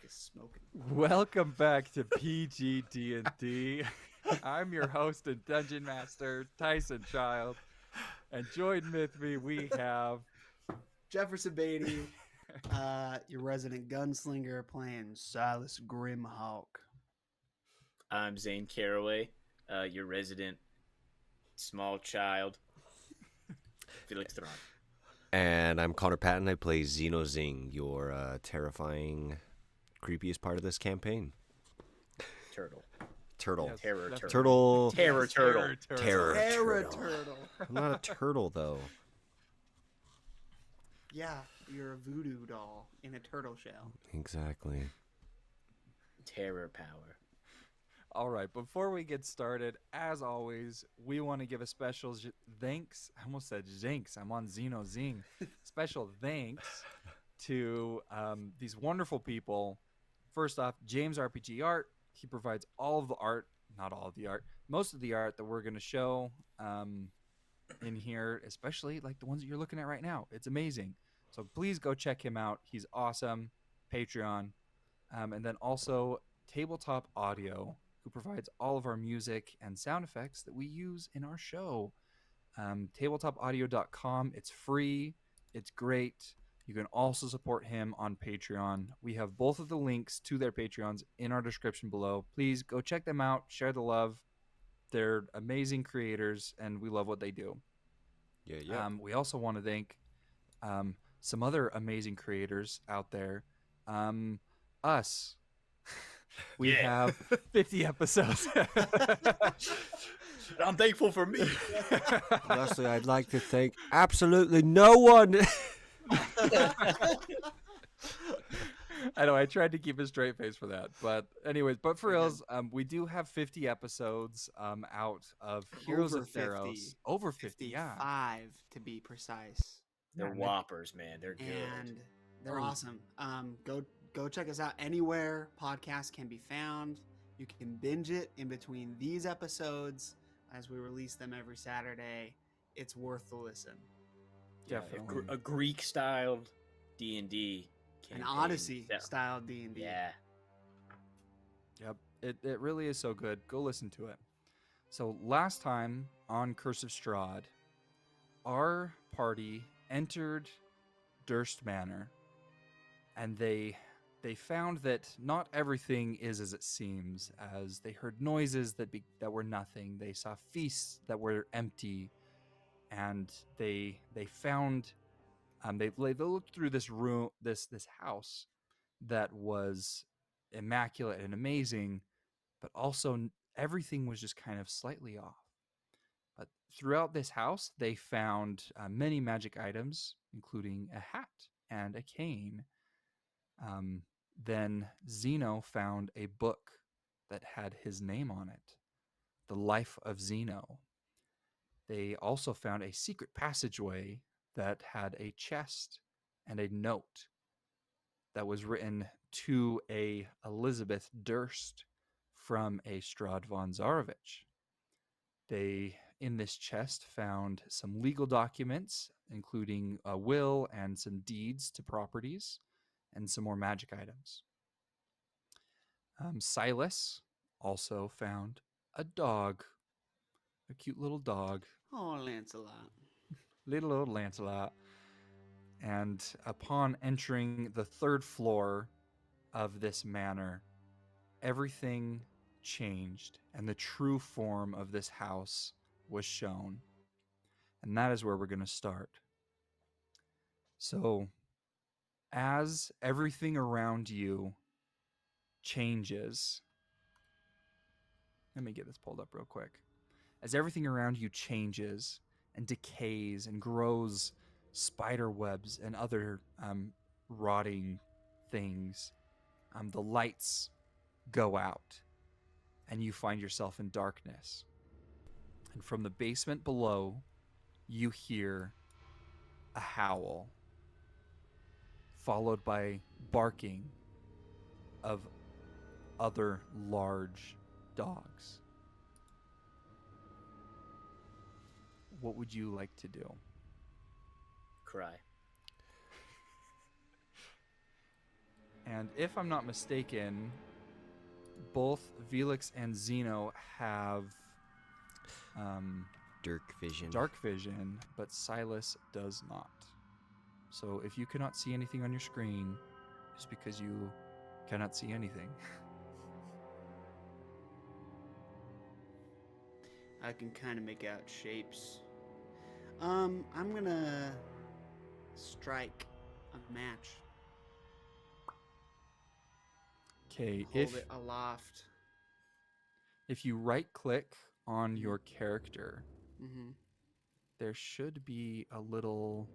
is smoking. Welcome back to PG-DND. I'm your host and dungeon master, Tyson Child. And joined with me, we have Jefferson Beatty, your resident gunslinger, playing Silas Grimhawk. I'm Zane Carroway, your resident small child, Vilix Thrawn. And I'm Connor Patten. I play Xing, your terrifying, creepiest part of this campaign. Turtle. Turtle. Terror turtle. Turtle. Terror turtle. Terror turtle. I'm not a turtle, though. Yeah, you're a voodoo doll in a turtle shell. Exactly. Terror power. All right, before we get started, as always, we want to give a special thanks. I almost said zinks. I'm on Xeno Xing. Special thanks to these wonderful people. First off, James RPG Art. He provides all of the art, not all of the art, most of the art that we're going to show in here, especially like the ones that you're looking at right now. It's amazing. So please go check him out. He's awesome. Patreon. And then also Tabletop Audio, who provides all of our music and sound effects that we use in our show. Tabletopaudio.com. It's free. It's great. You can also support him on Patreon. We have both of the links to their Patreons in our description below. Please go check them out. Share the love. They're amazing creators, and we love what they do. Yeah. We also want to thank some other amazing creators out there. Us. We have 50 episodes. I'm thankful for me. Lastly, I'd like to thank absolutely no one. I know I tried to keep a straight face for that, but anyways, but for reals, we do have 50 episodes out of Heroes Over of Theros. 50. Over 50, yeah. 55 to be precise. They're whoppers, man. They're good. And they're awesome. Go check us out anywhere podcasts can be found. You can binge it in between these episodes as we release them every Saturday. It's worth the listen. Definitely. A Greek-styled D&D An campaign. Odyssey style D&D. Yeah. Yep, it really is so good. Go listen to it. So last time on Curse of Strahd, our party entered Durst Manor, and they found that not everything is as it seems, as they heard noises that were nothing. They saw feasts that were empty, and they found they looked through this room, this house that was immaculate and amazing, but also everything was just kind of slightly off. But throughout this house, they found many magic items, including a hat and a cane. Then Xeno found a book that had his name on it, The Life of Xeno. They also found a secret passageway that had a chest and a note that was written to a Elizabeth Durst from a Strahd von Zarovich. They, in this chest, found some legal documents, including a will and some deeds to properties, and some more magic items. Silas also found a dog, a cute little dog. Oh, Lancelot. Little old Lancelot. And upon entering the third floor of this manor, everything changed, and the true form of this house was shown. And that is where we're going to start. So, as everything around you changes, let me get this pulled up real quick. As everything around you changes and decays and grows spider webs and other rotting things, the lights go out and you find yourself in darkness. And from the basement below, you hear a howl, followed by barking of other large dogs. What would you like to do? Cry. And if I'm not mistaken, both Vilix and Xeno have Dark vision. but Silas does not. So if you cannot see anything on your screen, it's because you cannot see anything. I can kind of make out shapes. I'm gonna strike a match. Okay, Hold it aloft. if you right click on your character, Mm-hmm. there should be a little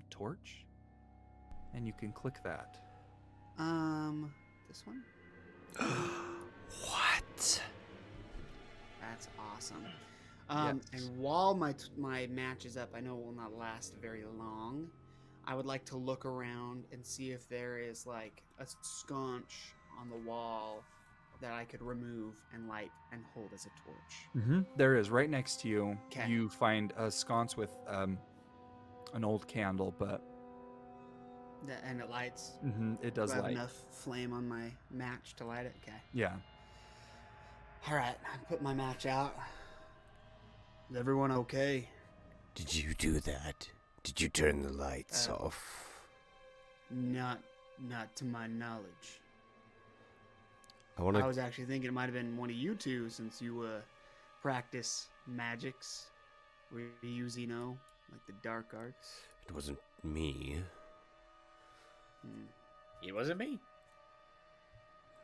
torch, and you can click that. This one? What? That's awesome. Yes. And while my match is up, I know it will not last very long. I would like to look around and see if there is like a sconce on the wall that I could remove and light and hold as a torch. There is, right next to you. 'Kay. You find a sconce with an old candle, but And it lights. it does Do I have light. enough flame on my match to light it? Okay. Yeah. All right. I put my match out. Is everyone okay? Did you do that? Did you turn the lights off? Not to my knowledge. I want I to. was actually thinking it might have been one of you two, since you practice magics. Were you Xeno, like the dark arts? It wasn't me. It wasn't me.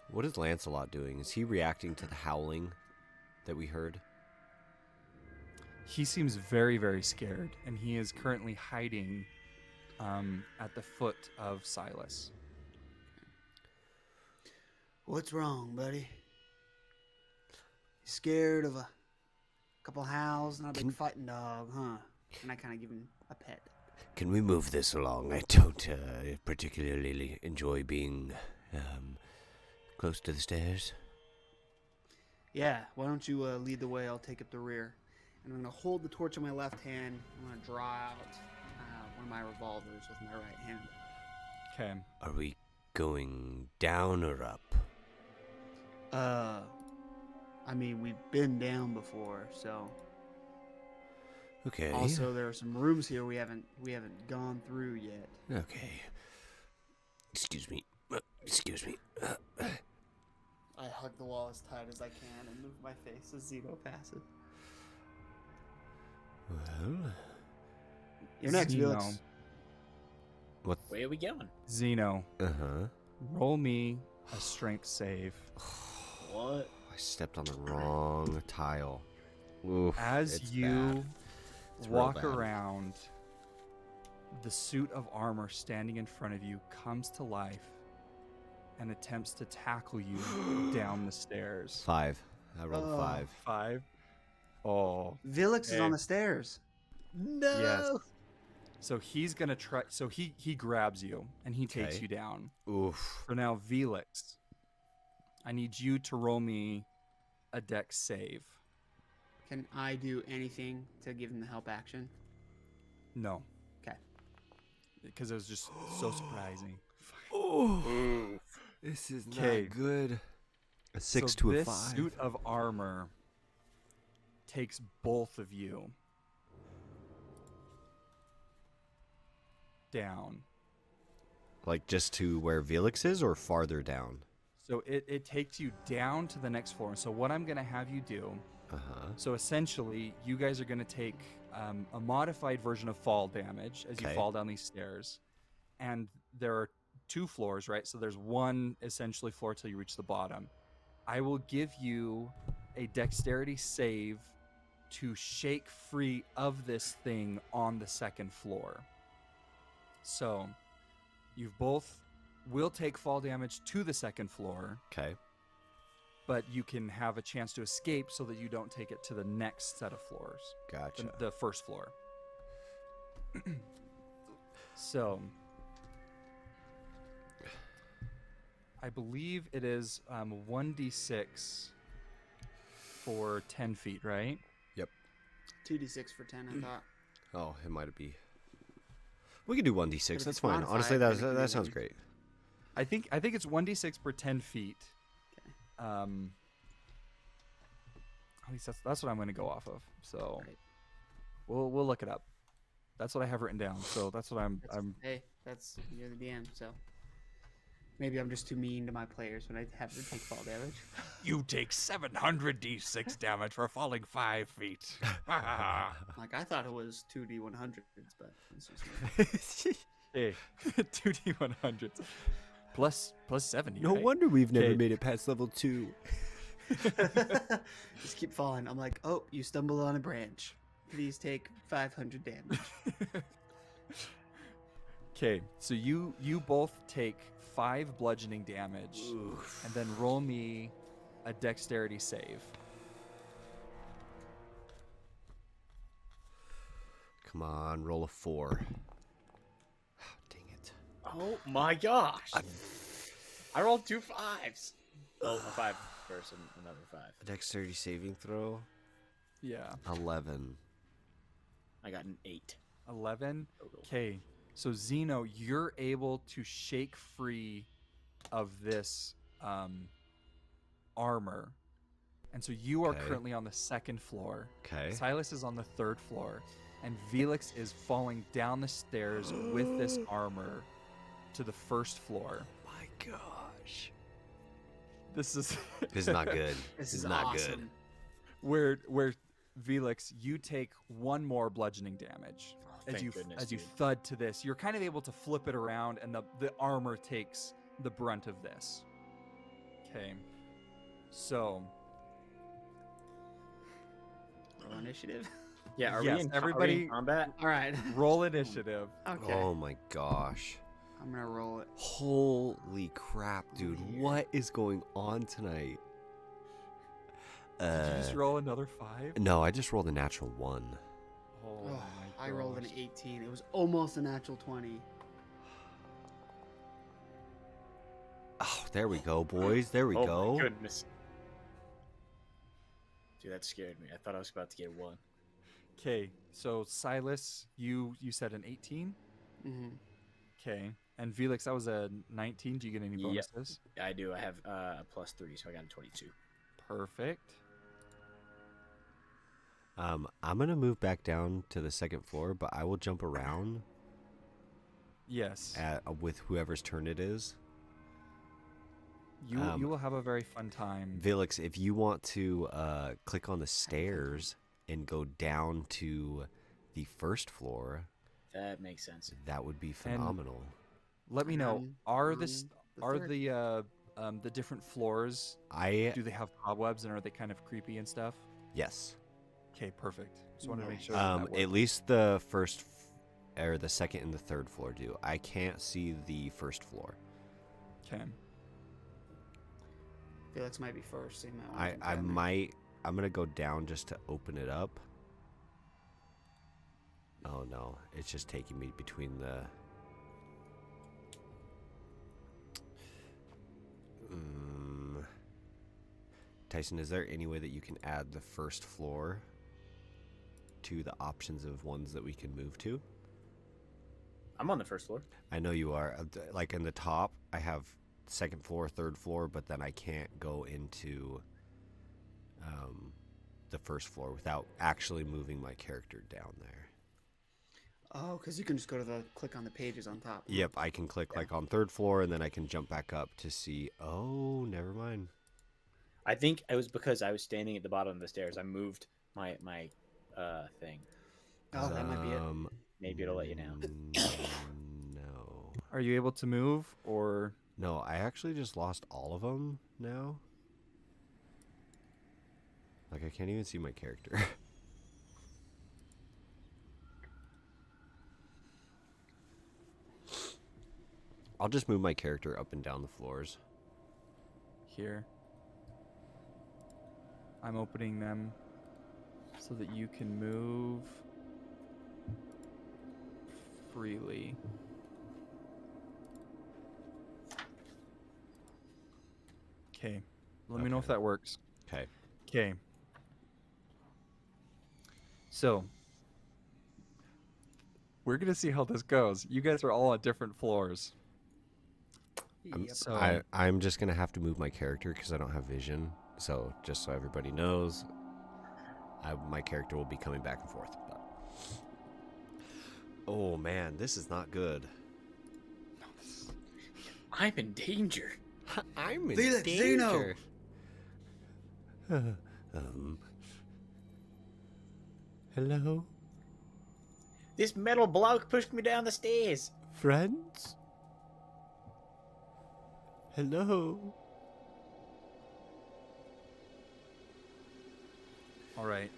What is Lancelot doing? Is he reacting to the howling that we heard? He seems very, very scared, and he is currently hiding at the foot of Silas. What's wrong, buddy? Scared of a couple howls and a big fighting dog, huh? And I kind of give him a pet. Can we move this along? I don't particularly enjoy being close to the stairs. Yeah, why don't you lead the way? I'll take up the rear. And I'm going to hold the torch in my left hand. I'm going to draw out one of my revolvers with my right hand. Okay. Are we going down or up? I mean, we've been down before, so. Okay. Also, there are some rooms here we haven't gone through yet. Okay. Excuse me. Excuse me. I hug the wall as tight as I can and move my face as Xeno passes. Well, You're next, Xeno. Vilix. what? Where are we going? Xeno, Uh-huh. roll me a strength save. What? I stepped on the wrong tile. Oof, As it's you bad. It's real walk bad. around, the suit of armor standing in front of you comes to life and attempts to tackle you down the stairs. 5. I rolled Oh. 5. 5. Oh, Vilix is Hey. on the stairs. No. yes. So he's gonna try. So he grabs you and he takes Okay. you down. Oof. For now, Vilix, I need you to roll me a dex save. Can I do anything to give him the help action? No. 'Kay. Because it was just so surprising. Oh, this is Okay. not good. A 6 So to a this 5. suit of armor takes both of you down. Like just to where Vilix is, or farther down? So it takes you down to the next floor. So what I'm going to have you do, Uh-huh. so essentially you guys are going to take a modified version of fall damage as you Okay. fall down these stairs. And there are 2 floors, right? So there's one essentially floor till you reach the bottom. I will give you a dexterity save to shake free of this thing on the second floor. So you both will take fall damage to the second floor, Okay. but you can have a chance to escape so that you don't take it to the next set of floors, Gotcha. the first floor. So I believe it is 1d6 for 10 feet, right? 2d6 for 10, I thought. Oh, it might be. We can do 1d6. if That's it's fine. modified, Honestly, then it can be that sounds one. great. I think it's 1d6 per 10 feet. Okay. At least that's what I'm going to go off of. So Right. we'll look it up. That's what I have written down. So that's what I'm Hey, you're the DM, so maybe I'm just too mean to my players when I have to take fall damage. You take 700 d6 damage for falling 5 feet. Like I thought it was 2d100s, but it's just me. Hey, 2d100s plus 70. No right? wonder we've never Okay. made it past level 2. Just keep falling. I'm like, oh, you stumbled on a branch. Please take 500 damage. Okay, so you both take 5 bludgeoning damage, and then roll me a dexterity save. Come on, roll a 4. Dang it. Oh my gosh! I rolled 2 5s. Oh, a 5 first and another 5. A dexterity saving throw. Yeah, 11. I got an 8. 11. total. Okay, so Xeno, you're able to shake free of this armor, and so you are Okay. currently on the 2nd floor. Okay. Silas is on the 3rd floor, and Vilix is falling down the stairs with this armor to the 1st floor. My gosh. This is This is not good. This This is not awesome. where Vilix, you take 1 more bludgeoning damage as thank you goodness, as you dude. thud to this. You're kind of able to flip it around, and the armor takes the brunt of this. Okay, so Roll initiative. Yeah, are Yes, we in everybody- combat? All right. roll initiative. Okay. Oh my gosh. I'm gonna roll it. Holy crap, dude. What is going on tonight? Did you just roll another 5? No, I just rolled a natural 1. Oh, Ugh, my I rolled an gosh. 18. It was almost a natural 20. Oh, there we go, boys. There we Oh go. my goodness. Dude, that scared me. I thought I was about to get 1. Okay, so Silas, you said an 18. Mm-hmm. Okay, and Vilix, that was a 19. Do you get any Yep. bonuses? I do. I have a +3, so I got a 22. Perfect. I'm gonna move back down to the 2nd floor, but I will jump around Yes. with whoever's turn it is. You will have a very fun time. Vilix, if you want to click on the stairs and go down to the 1st floor, That makes sense. that would be phenomenal. Let me know. Are this the are third. the different floors? I Do they have cobwebs and are they kind of creepy and stuff? yes. Okay, perfect. Just wanted to make Nice. sure. that At worked. least the or the 2nd and the 3rd floor do. I can't see the 1st floor. Okay. Felix might be first. So you might wanna jump I down there. might. I'm gonna go down just to open it up. Oh no, it's just taking me between the. Tyson, is there any way that you can add the 1st floor to the options of ones that we can move to? I'm on the 1st floor. I know you are. Like in the top, I have 2nd floor, 3rd floor, but then I can't go into the 1st floor without actually moving my character down there. Oh, because you can just go to the click on the pages on top. Yep, I can click like on 3rd floor and then I can jump back up to see. Oh, never mind. I think it was because I was standing at the bottom of the stairs. I moved my thing. Oh, that might be it. Maybe it'll let you know. No. Are you able to move or? No, I actually just lost all of them now. Like, I can't even see my character. I'll just move my character up and down the floors. Here. I'm opening them so that you can move freely. Okay. Let me know if Okay. that works. Okay. Okay. So, We're gonna see how this goes. You guys are all at different floors. Yep. So I'm just gonna have to move my character because I don't have vision. So just so everybody knows, my character will be coming back and forth. But oh man, this is not good. I'm in danger. I'm in Vilix, danger. Hello, This metal block pushed me down the stairs. friends. Hello. all right.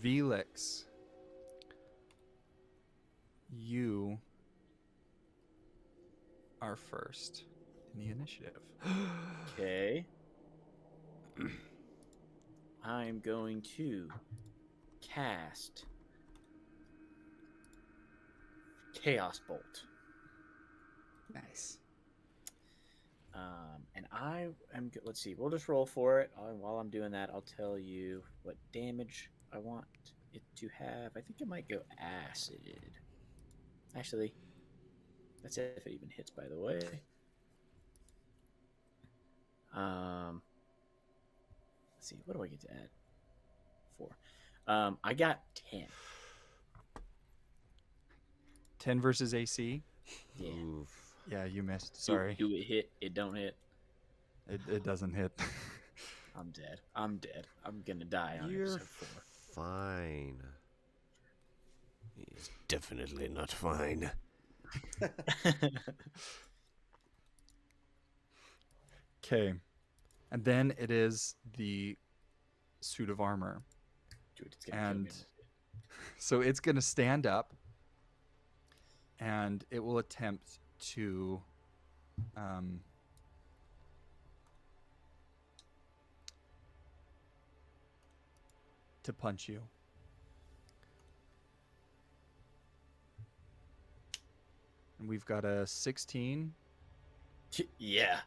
Vilix, you are first in the initiative. Okay. I'm going to cast Chaos Bolt. Nice. And I am. Let's see. We'll just roll for it. While I'm doing that, I'll tell you what damage I want it to have. I think it might go acid. Actually, that's if it even hits. By the way. Let's see. What do I get to add? 4. I got 10. 10 versus AC. Yeah. Oof. Yeah, you missed. Sorry, Do it hit? It don't hit. it doesn't hit. I'm dead. I'm dead. I'm gonna die on You're episode 4. fine. He's definitely not fine. Okay, and then it is the suit of armor. Dude, it's gonna kill me. And so it's going to stand up and it will attempt to punch you. And we've got a 16. Yeah.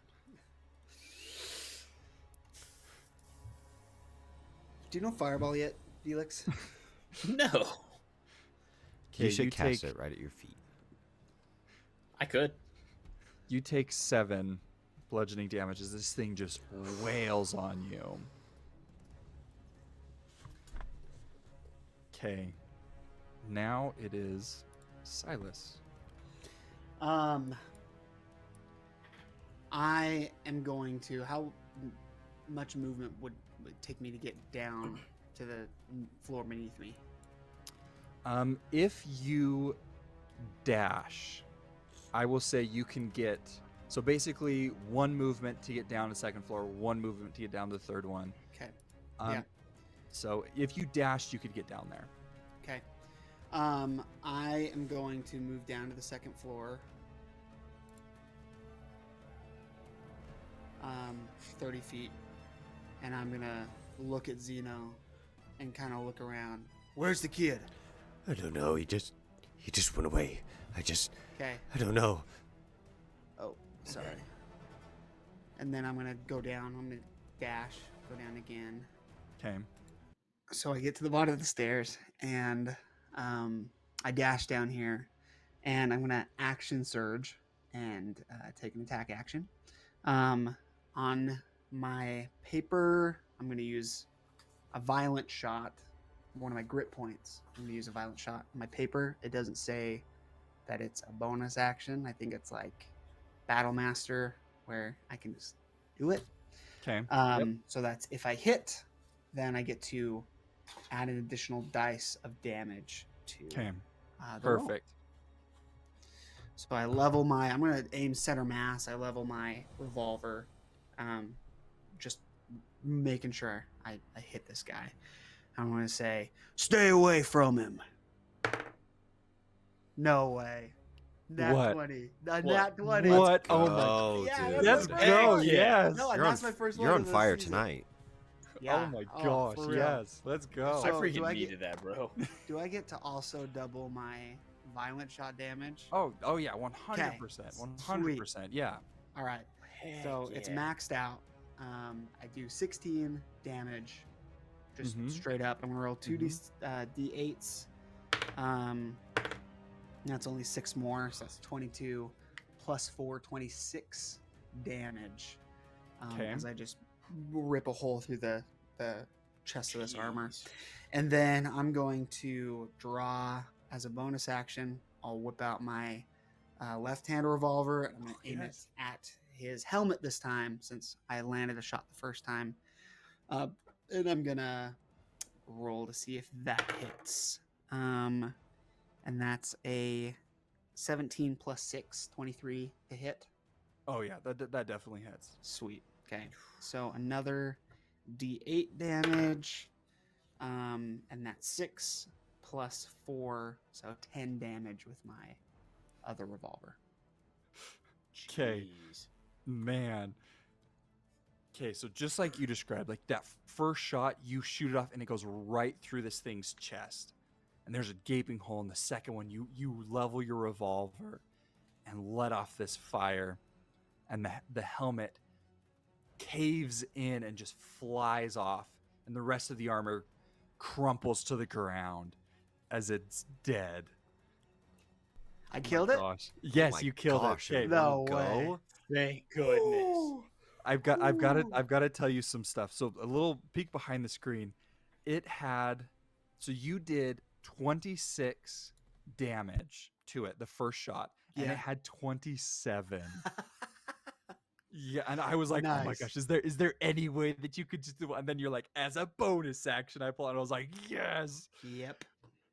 Do you know Fireball yet, Felix? No. Okay, You should cast take, it right at your feet. I could. You take 7 bludgeoning damage as this thing just wails on you. Okay. Now it is Silas. I am going to. How much movement would it take me to get down to the floor beneath me? If you dash, I will say you can get. So basically, 1 movement to get down to the 2nd floor, 1 movement to get down to the 3rd one. Okay. Yeah. So if you dashed, you could get down there. Okay. I am going to move down to the 2nd floor. 30 feet. And I'm going to look at Xeno and kind of look around. Where's the kid? I don't know. He just went away. Okay. I don't know. Oh, sorry. And then I'm going to go down. I'm going to dash, go down again. Okay. So I get to the bottom of the stairs and I dash down here and I'm going to action surge and take an attack action. On my paper, I'm going to use a violent shot. One of my grit points, I'm going to use a violent shot. On my paper, it doesn't say that it's a bonus action. I think it's like Battle Master where I can just do it. Okay. So that's if I hit, then I get to add an additional dice of damage to Okay. the roll. Perfect. So I level my. I'm gonna aim center mass. I level my revolver, just making sure I hit this guy. I'm gonna say, "Stay away from him." No way. Nat What? 20. What? Nat 20. What? Oh, Oh my. Yeah, dude. Let's my go. first- Yes. No, You're that's on, my first you're one on of the fire season. tonight. Yeah. Oh my Oh, gosh. for real. Yes. Let's go. So- I freaking do I needed that, bro. Do I get to also double my violent shot damage? Oh yeah. 100%. 100%. Yeah. All right. So it's maxed out. I do 16 damage, just Mhm. straight up. I'm gonna roll 2 D8s. That's only 6 more, so that's 22 plus 4, 26 damage. Okay. As I just rip a hole through the chest of this armor. Jeez. And then I'm going to draw as a bonus action. I'll whip out my left-hand revolver. And I'm going to aim it at his helmet this time since I landed a shot the first time. And I'm going to roll to see if that hits. And that's a 17 plus 6, 23 to hit. Oh yeah, that definitely hits. Sweet. Okay. So another D8 damage. And that's 6 plus 4, so 10 damage with my other revolver. 'Kay. Jeez. Man. Okay, so just like you described, like that first shot, you shoot it off and it goes right through this thing's chest. And there's a gaping hole in the second one. You level your revolver and let off this fire. And the helmet caves in and just flies off. And the rest of the armor crumples to the ground as it's dead. I killed it? Gosh. Yes, my you killed gosh, it. Okay, in No one way. go? Thank goodness. Ooh. I've got to tell you some stuff. So a little peek behind the screen. So you did 26 damage to it the first shot, and Yeah. it had 27. Yeah, and I was like, oh my Nice. gosh, is there any way that you could just do it? And then you're like, as a bonus action, I pull out. And I was like, yes. Yep.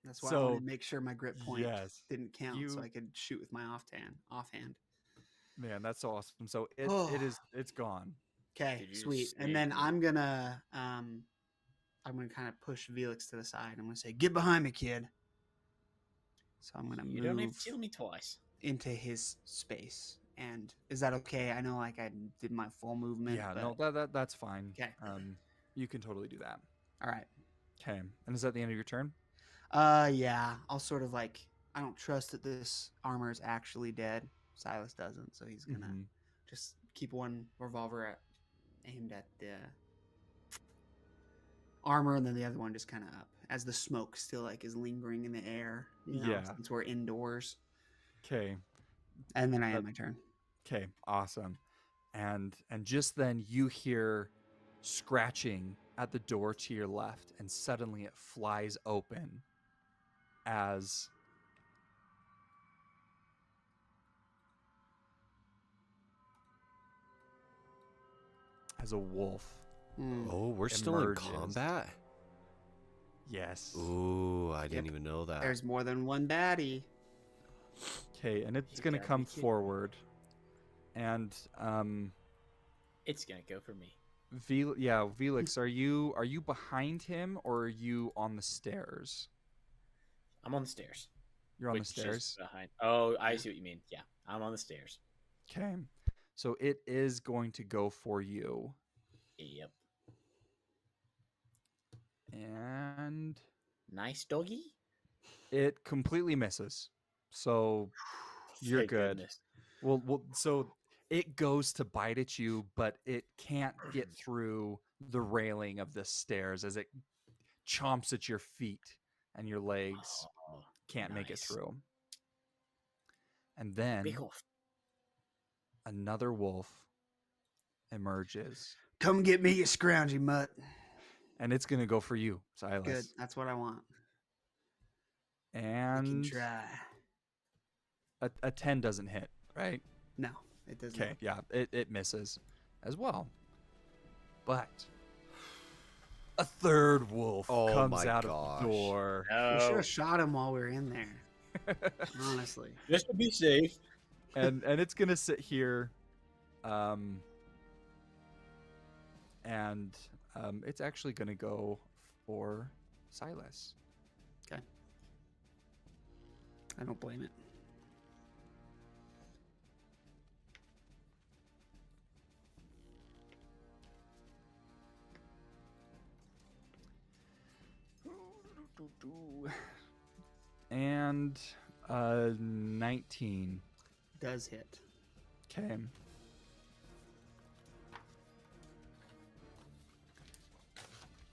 That's why I So, wanted to make sure my grip point yes, didn't count, so you- I could shoot with my offhand. man, that's awesome. So it's gone. Okay, Did you sweet. snake And then me? I'm gonna kind of push Vilix to the side. I'm gonna say, "Get behind me, kid." So I'm gonna You don't have move to kill me twice. into his space. And is that okay? I know, like I did my full movement. Yeah, but... no, that's fine. 'Kay. You can totally do that. All right. Okay, and is that the end of your turn? Yeah. I'll sort of like I don't trust that this armor is actually dead. Silas doesn't, so he's gonna Mhm. just keep one revolver aimed at the armor, and then the other one just kind of up as the smoke still like is lingering in the air. Yeah. Since we're indoors. Okay. And then I end my turn. Okay, awesome. And just then you hear scratching at the door to your left, and suddenly it flies open as a wolf. Mm. Oh, we're still in Emerges. combat? Yes. Ooh, I didn't Yep. even know that. There's more than one baddie. Okay, and it's You gonna gotta come be kidding. forward, and It's gonna go for me. Vilix, are you behind him or are you on the stairs? I'm on the stairs. You're on the which is stairs. behind. Oh, I see what you mean. Yeah, I'm on the stairs. Okay, so it is going to go for you, Yep. and Nice doggy. it completely misses. So you're Thank good. goodness. Well, so it goes to bite at you, but it can't get through the railing of the stairs as it chomps at your feet, and your legs Oh, can't make it nice. through. And then big wolf. another wolf emerges, Come get me, you scroungy mutt. and it's gonna go for you, Silas. Good. That's what I want. I can And try. a 10 doesn't hit, right? No, it doesn't. Okay, yeah, it misses as well. But a third wolf Oh comes my out gosh. of the door. We should No. have shot him while we were in there. Honestly. Just to be safe. and it's gonna sit here, and it's actually gonna go for Silas. I don't blame it. And 19. Does hit. Okay.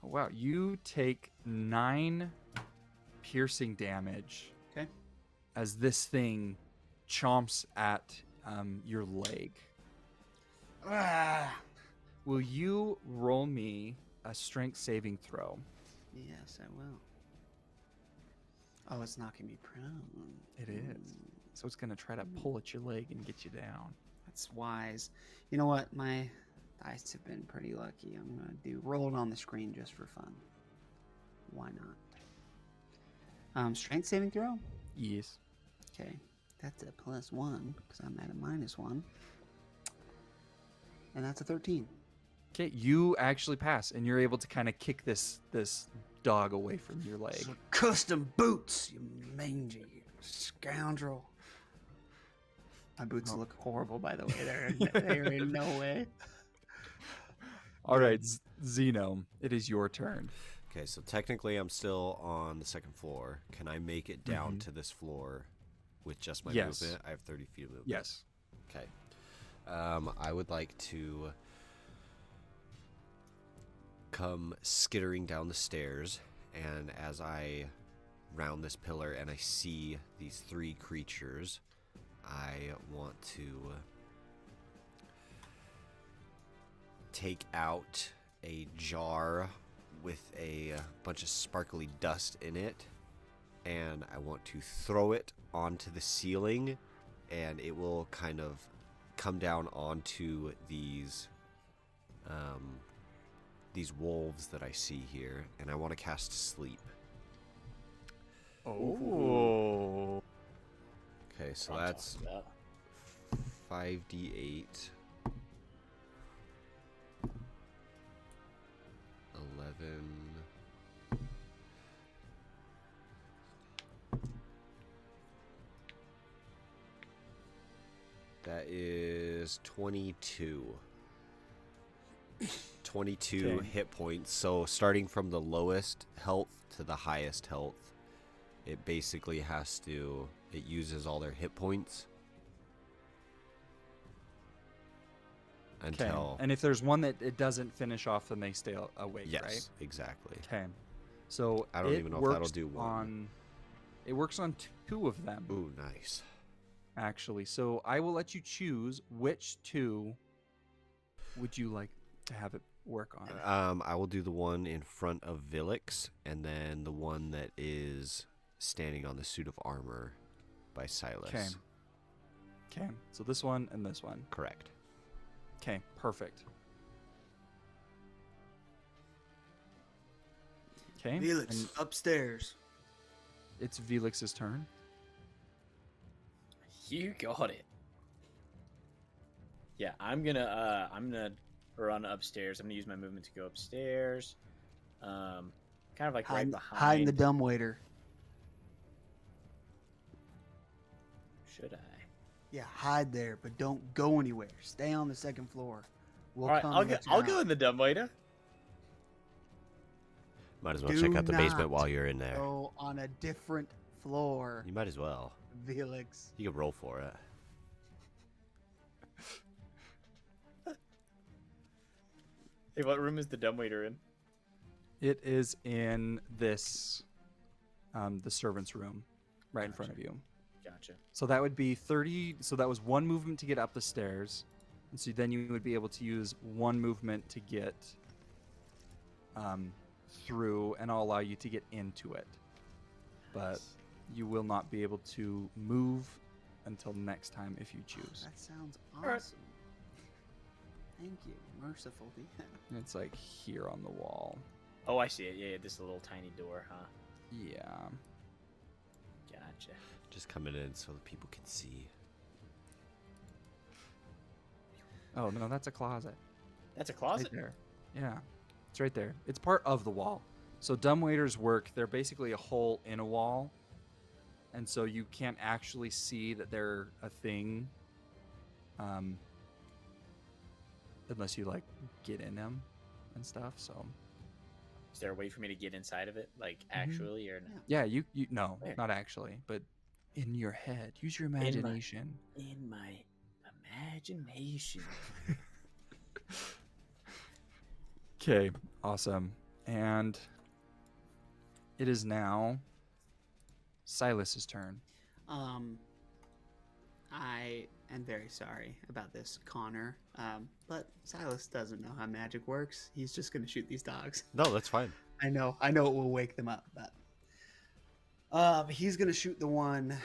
Oh, wow, you take 9 piercing damage. Okay. as this thing chomps at your leg. Ah. Will you roll me a strength saving throw? Yes, I will. Oh, it's knocking me prone. It is. So it's going to try to pull at your leg and get you down. That's wise. You know what? My dice have been pretty lucky. I'm going to do roll it on the screen just for fun. Why not? Strength saving throw? Yes. Okay. That's a +1 because I'm at a -1. And that's a 13. Okay, you actually pass, and you're able to kind of kick this dog away from your leg. So custom boots, you mangy scoundrel. My boots look horrible, by the way. They're in no way. All right, Xeno, it is your turn. Okay, so technically I'm still on the second floor. Can I make it down to this floor with just my Yes. movement? I have 30 feet of movement. Yes. Okay. I would like to come skittering down the stairs, and as I round this pillar and I see these 3 creatures, I want to take out a jar with a bunch of sparkly dust in it, and I want to throw it onto the ceiling, and it will kind of come down onto these wolves that I see here, and I want to cast Sleep. Oh. Okay, so What I'm that's talking about. 5d8. 11. That is 22. 22 Okay. hit points. So starting from the lowest health to the highest health, it basically it uses all their hit points. Okay. Until And if there's one that it doesn't finish off, then they stay awake, yes, right? exactly. Okay. So I don't it even know if that'll works do one. It works on 2 of them, Ooh, nice. actually. So I will let you choose which 2 would you like to have it work on. I will do the one in front of Vilix, and then the one that is standing on the suit of armor by Silas. Okay. Okay. So this one and this one. Correct. Okay. Perfect. Okay. Felix, And upstairs. it's Vilix's turn. You got it. Yeah, I'm gonna run upstairs. I'm gonna use my movement to go upstairs. Kind of like right behind. Hide the dumbwaiter. Should I? Yeah, hide there, but don't go anywhere. Stay on the second floor. We'll All right, come I'll and go. let you I'll out. go in the dumbwaiter. Might as well Do check out the basement not while you're in there. Go on a different floor, You might as well. Vilix. You can roll for it. Hey, what room is the dumbwaiter in? It is in this, the servant's room, right in front of you. Gotcha. So that would be 30. So that was 1 movement to get up the stairs, and so then you would be able to use 1 movement to get through, and I'll allow you to get into it. But Nice. you will not be able to move until next time if you choose. That sounds All right. awesome. Thank you, merciful DM. And it's like here on the wall. Oh, I see it. Yeah, this little tiny door, huh? Yeah. Gotcha. Just coming in so that people can see. Oh no, that's a closet. That's a Right closet. there. Yeah, it's right there. It's part of the wall. So dumbwaiters work. They're basically a hole in a wall, and so you can't actually see that they're a thing, unless you like get in them and stuff. So Is there a way for me to get inside of it, like actually, or no? yeah, you no, Where? not actually, but in your head. Use your imagination. In my imagination. Okay, awesome. And it is now Silas's turn. I am very sorry about this, Connor. But Silas doesn't know how magic works. He's just gonna shoot these dogs. No, that's fine. I know it will wake them up, but he's gonna shoot the one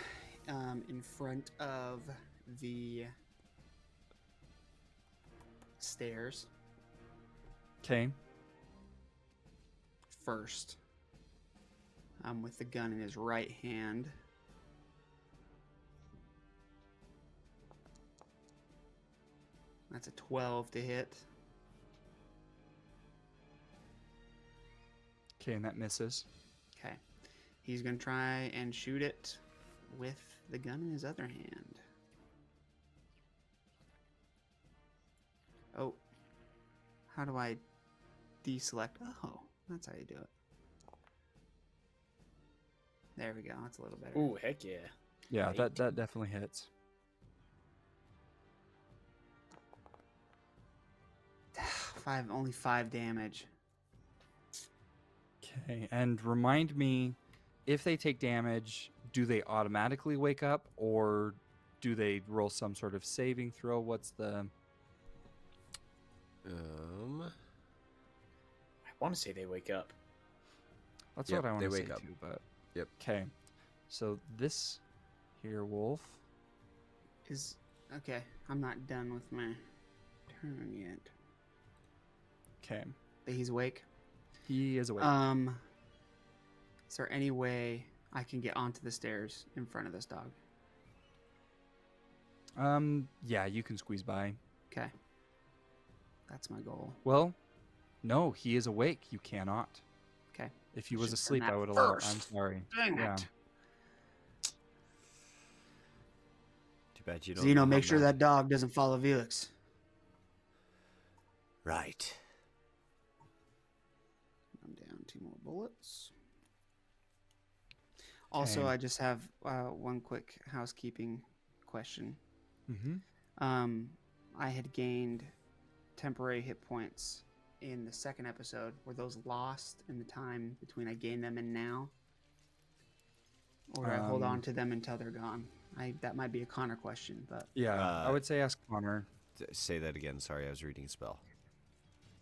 in front of the stairs Okay. first. With the gun in his right hand. That's a 12 to hit. Okay, and that misses. Okay. He's going to try and shoot it with the gun in his other hand. Oh. How do I deselect? Oh, that's how you do it. There we go. That's a little better. Ooh, heck yeah. Yeah, that definitely hits. Only 5 damage. Okay, and remind me, if they take damage, do they automatically wake up, or do they roll some sort of saving throw? What's the... I want to say they wake up. That's Yep, what I want they to say wake up. too, but... Yep. Okay, so this here wolf... Is okay. I'm not done with my turn yet. Okay, But he's awake. he is awake. Is there any way I can get onto the stairs in front of this dog? Yeah, you can squeeze by. Okay. That's my goal. Well, no, he is awake. You cannot. Okay. If he was Should've asleep, done I that would allow. I'm first. sorry. Dang Yeah. it. Too bad you don't. Xeno, know make how sure magic- that dog doesn't follow Vilix. Right. I'm down 2 more bullets. Also, Okay. I just have one quick housekeeping question. Mm-hmm. I had gained temporary hit points in the second episode. Were those lost in the time between I gained them and now? Or do I hold on to them until they're gone? That might be a Connor question, but... Yeah, I would say ask Connor. Say that again. Sorry, I was reading a spell.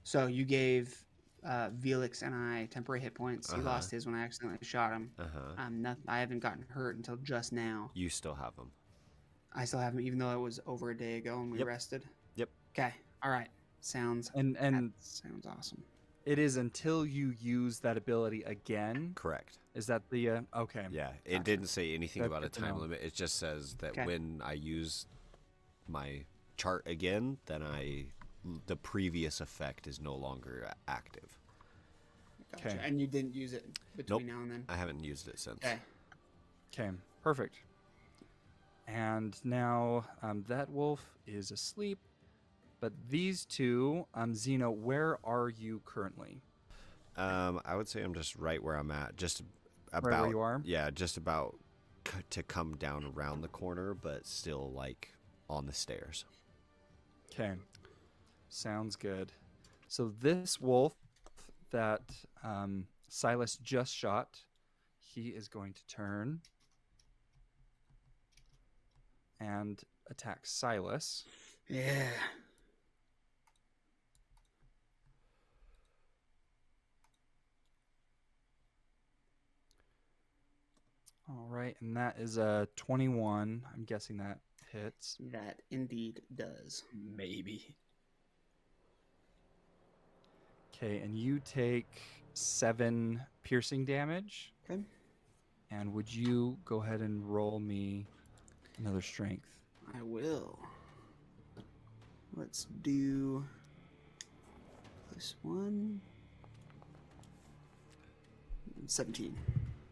So you gave Vilix and I temporary hit points. He lost his when I accidentally shot him. I haven't gotten hurt until just now. You still have them. I still have him, even though it was over a day ago and we Yep. rested. Yep. Okay. All right. Sounds And that sounds awesome. it is until you use that ability again. Correct. Is that the okay? Yeah. It Gotcha. didn't say anything That's about a good to time know. limit. It just says that Okay. when I use my chart again, then the previous effect is no longer active. Gotcha. Okay. And you didn't use it between Nope. now and then? I haven't used it since. Okay. Okay, perfect. And now that wolf is asleep, but these two, Xeno, where are you currently? I would say I'm just right where I'm at, just about Right where you are? Yeah, just about to come down around the corner, but still like on the stairs. Okay, sounds good. So this wolf that Silas just shot, he is going to turn and attack Silas. Yeah. All right, and that is a 21. I'm guessing that hits. That indeed does. Maybe. Okay, and you take 7 piercing damage. Okay. And would you go ahead and roll me another strength? I will. Let's do this one. 17.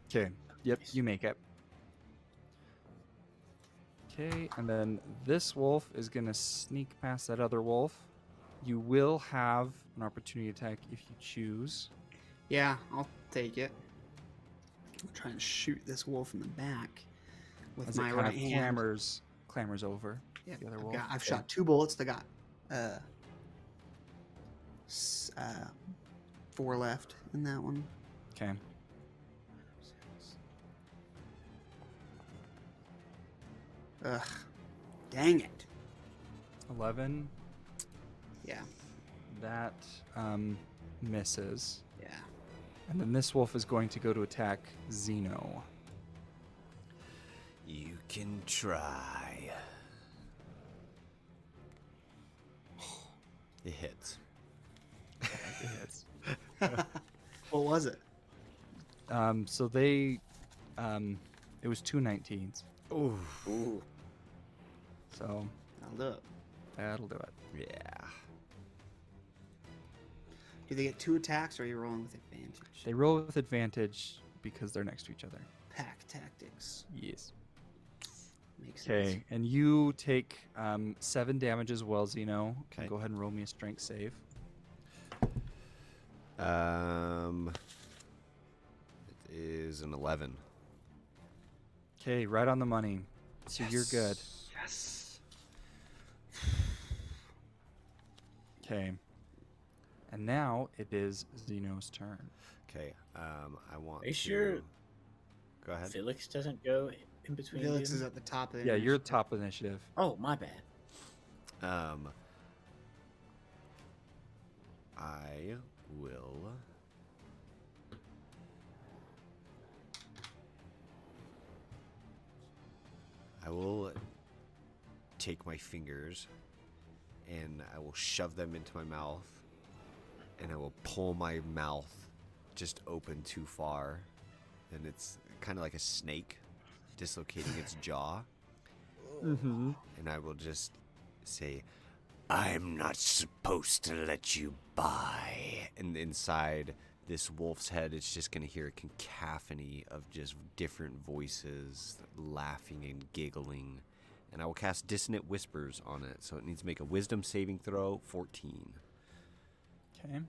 Okay. Yep, you make it. Okay, and then this wolf is going to sneak past that other wolf. You will have an opportunity attack if you choose. Yeah, I'll take it. I'll try and shoot this wolf in the back with As my it kind right of hand. clambers over Yeah, the other wolf. I've shot 2 bullets. I got 4 left in that one. Okay. Ugh. Dang it. 11. Yeah. That misses. Yeah. And then this wolf is going to go to attack Xeno. You can try. It hits. It hits. What was it? So they, it was 2 19s. Ooh. Ooh. So I'll do it. that'll do it. Yeah. Do they get 2 attacks or are you rolling with advantage? They roll with advantage because they're next to each other. Pack tactics. Yes. Makes sense. Okay, and you take 7 damage as well, Xeno. Okay. Go ahead and roll me a strength save. It is an 11. Okay, right on the money. So you're good. Yes. Okay. And now it is Xeno's turn. Okay. I want. Are you to... sure? Go ahead. Felix doesn't go in between. Vilix you? is at the top of the Yeah, you're initiative. top initiative. Oh, my bad. I will. I will take my fingers and I will shove them into my mouth and I will pull my mouth just open too far, and it's kind of like a snake dislocating its jaw. Mm-hmm. And I will just say, I'm not supposed to let you by. And inside this wolf's head, it's just going to hear a cacophony of just different voices laughing and giggling. And I will cast Dissonant Whispers on it. So it needs to make a wisdom saving throw, 14. Okay.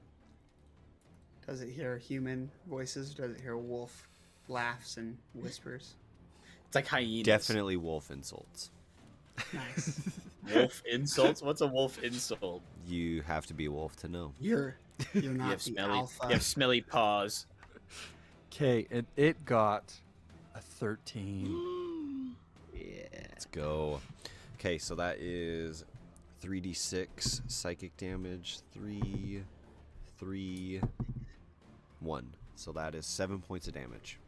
Does it hear human voices? Does it hear wolf laughs and whispers? It's like hyenas. Definitely wolf insults. Nice. Wolf insults? What's a wolf insult? You have to be a wolf to know. You're You not have the smelly. alpha. You have smelly paws. Okay, it got a 13. Yeah. Let's go. Okay, so that is 3d6 psychic damage. 3, 3, 1. So that is 7 points of damage.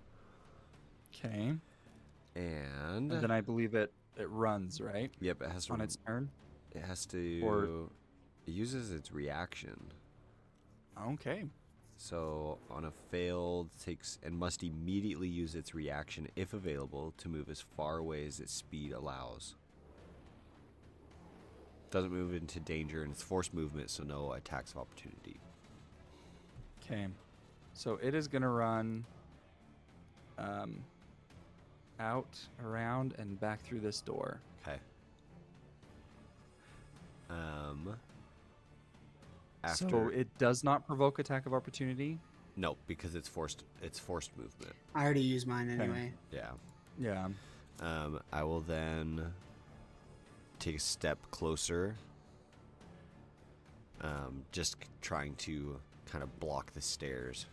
Okay. And And then I believe it runs, right? yep, it has to On its turn? it has to Or- it uses its reaction. Okay. So on a failed takes and must immediately use its reaction if available to move as far away as its speed allows. Doesn't move into danger and it's forced movement, so no attacks of opportunity. Okay. So it is going to run out, around, and back through this door. Okay. So After it does not provoke attack of opportunity? no, because it's forced movement. I already used mine anyway. Yeah. Yeah. I will then take a step closer. Just trying to kind of block the stairs.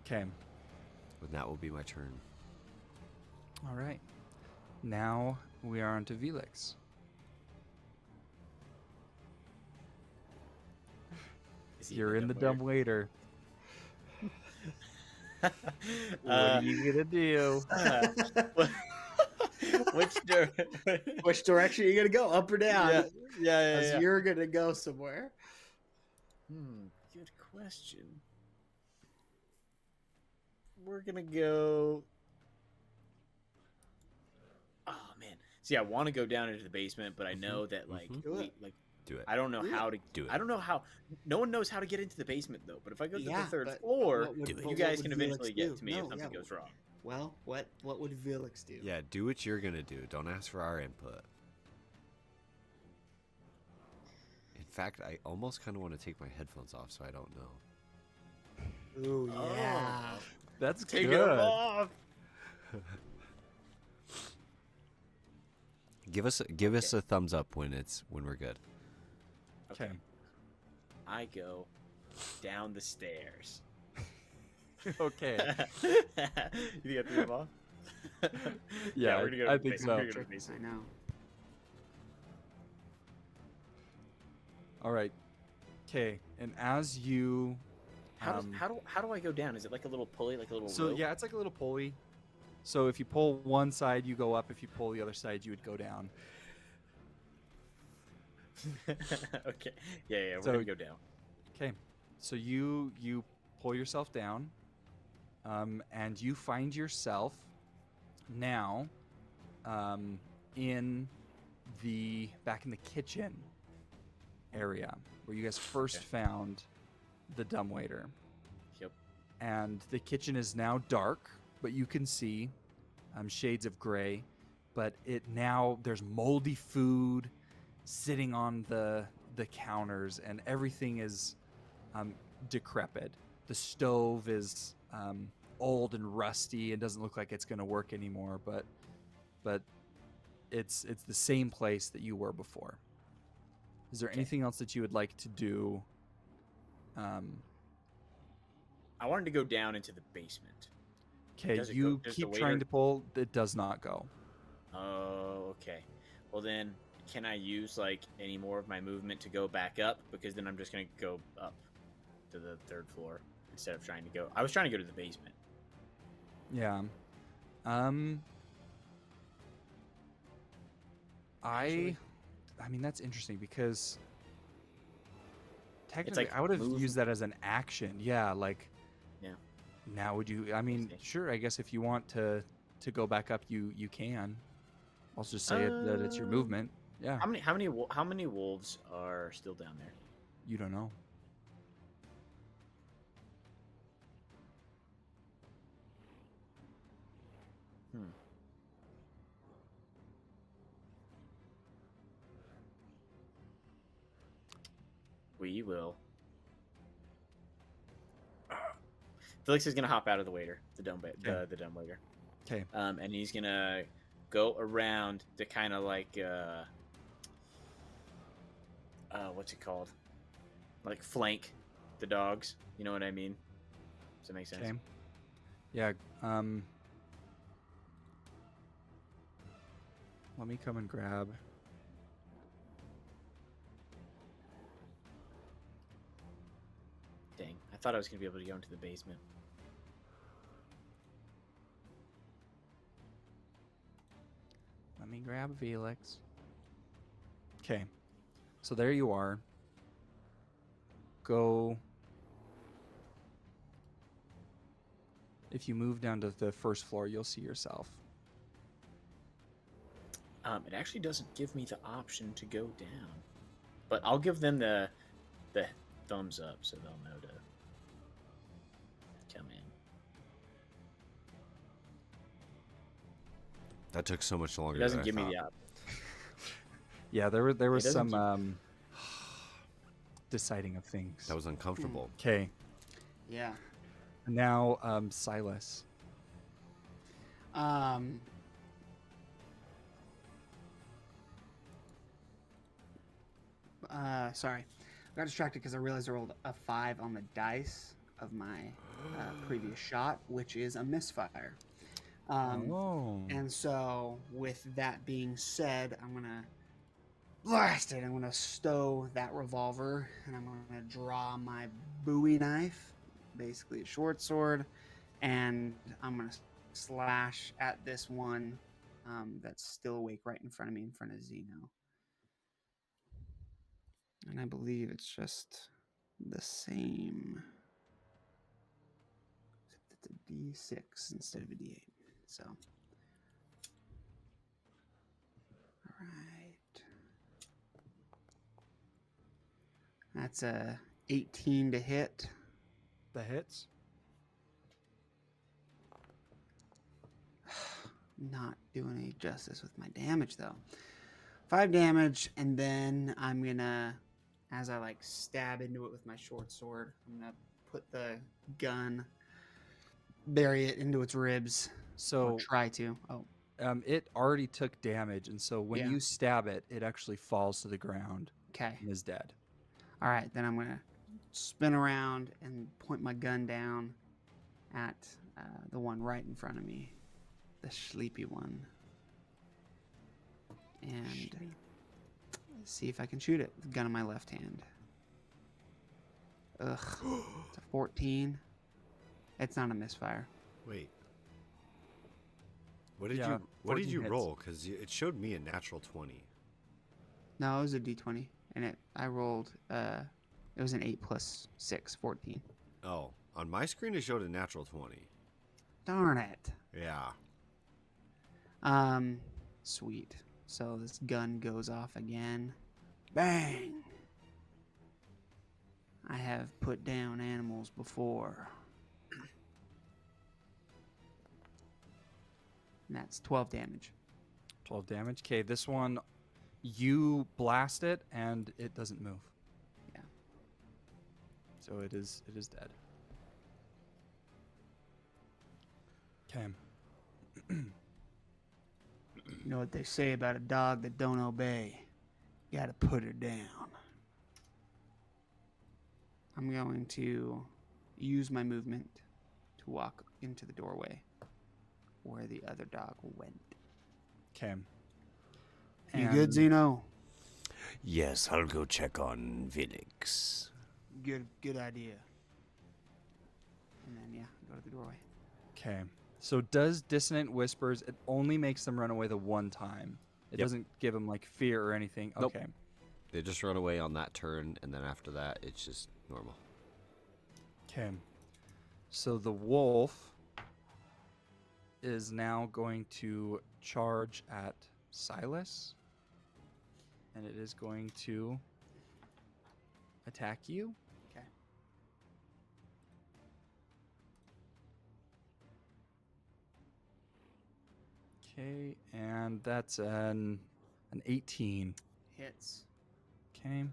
Okay. And that will be my turn. All right. Now we are on to Vilix. Is he You're in the dumb dumb waiter. waiter? What are you going to do? Which direction are you gonna go? Up or down? Yeah. 'Cause you're gonna go somewhere. Good question. We're gonna go. Oh man. See, I want to go down into the basement, but I know that Do it. Do it. I don't know Do it. how to Do it. I don't know how. No one knows how to get into the basement though. But if I go to Yeah, the third but floor, what would- Do it. but you what guys would can Vilix eventually do? get to me if No, something yeah, goes wrong. Well, what would Vilix do? Yeah, do what you're gonna do. Don't ask for our input. In fact, I almost kind of want to take my headphones off so I don't know. Ooh, yeah. That's Take good. it off. Give us a thumbs up when we're good. Okay. I go down the stairs. Okay. You think I threw them off? Yeah, we're gonna go I to the think basement. so. We're gonna go to the Tricks, I basement. know. All right. Okay. And as you, How do I go down? Is it like a little pulley, like a little so rope? yeah, it's like a little pulley. So if you pull one side, you go up. If you pull the other side, you would go down. Okay. Yeah, we're So- gonna go down. Okay. So you pull yourself down, and you find yourself now in back in the kitchen area where you guys first Okay. found the dumbwaiter. Yep. And the kitchen is now dark, but you can see shades of gray. But there's moldy food sitting on the counters, and everything is decrepit. The stove is old and rusty and doesn't look like it's going to work anymore. But it's the same place that you were before. Is there Okay. anything else that you would like to do? I wanted to go down into the basement. Okay, Does it you go- does keep the trying waiter- to pull. It does not go. Oh, okay. Well then, can I use like any more of my movement to go back up? Because then I'm just gonna go up to the 3rd floor instead of trying to go. I was trying to go to the basement. Yeah. Actually. I mean that's interesting because technically like I would have move- used that as an action. Yeah, like Yeah. now would you I mean, see. sure, I guess if you want to go back up you can. I'll just say that it's your Um, movement. Yeah. How many wolves are still down there? You don't know. We will. Felix is gonna hop out of the waiter, the dumb waiter. Okay. And he's gonna go around to kind of like what's it called? Like flank the dogs. You know what I mean? Does that make sense? Okay. Yeah, let me come and grab. Dang, I thought I was gonna be able to go into the basement. Let me grab Vilix. Okay. So there you are. Go. If you move down to the 1st floor, you'll see yourself. It actually doesn't give me the option to go down, but I'll give them the thumbs up so they'll know to come in. That took so much longer. It doesn't than I give me thought. the option. Yeah, there were It doesn't some deciding of things. That was uncomfortable. Okay. Yeah. Now, Silas. Sorry. I got distracted because I realized I rolled a 5 on the dice of my previous shot, which is a misfire. Oh. And so, with that being said, I'm going to blast it. I'm going to stow that revolver, and I'm going to draw my Bowie knife, basically a short sword, and I'm going to slash at this one that's still awake right in front of me, in front of Xeno. And I believe it's just the same. It's a D6 instead of a D8. So, all right. That's a 18 to hit. The hits? Not doing any justice with my damage though. 5 damage, and then I'm gonna, as I like stab into it with my short sword, I'm gonna put the gun, bury it into its ribs. So Or try to. Oh, it already took damage, and so when Yeah. you stab it, it actually falls to the ground okay. and is dead. All right, then I'm gonna spin around and point my gun down at the one right in front of me, the sleepy one. And see if I can shoot it with the gun in my left hand. Ugh. It's a 14. It's not a misfire. Wait. What did Yeah, you 14 hits. roll? Because it showed me a natural 20. No, it was a d20. And I rolled, it was an 8 plus 6, 14. Oh, on my screen it showed a natural 20. Darn it. Yeah. Sweet. So this gun goes off again. Bang! I have put down animals before. And that's 12 damage. 12 damage. Okay, this one, you blast it and it doesn't move. Yeah. So it is dead. Okay. You know what they say about a dog that don't obey? You gotta put her down. I'm going to use my movement to walk into the doorway where the other dog went. Okay. You good, Xeno? Yes, I'll go check on Vilix. Good idea. And then, yeah, go to the doorway. Okay. So does Dissonant Whispers, it only makes them run away the one time. It Yep. doesn't give them like fear or anything. Nope. Okay. They just run away on that turn, and then after that, it's just normal. Okay. So the wolf is now going to charge at Silas. And it is going to attack you. Okay. Okay, and that's an 18. Hits. Okay.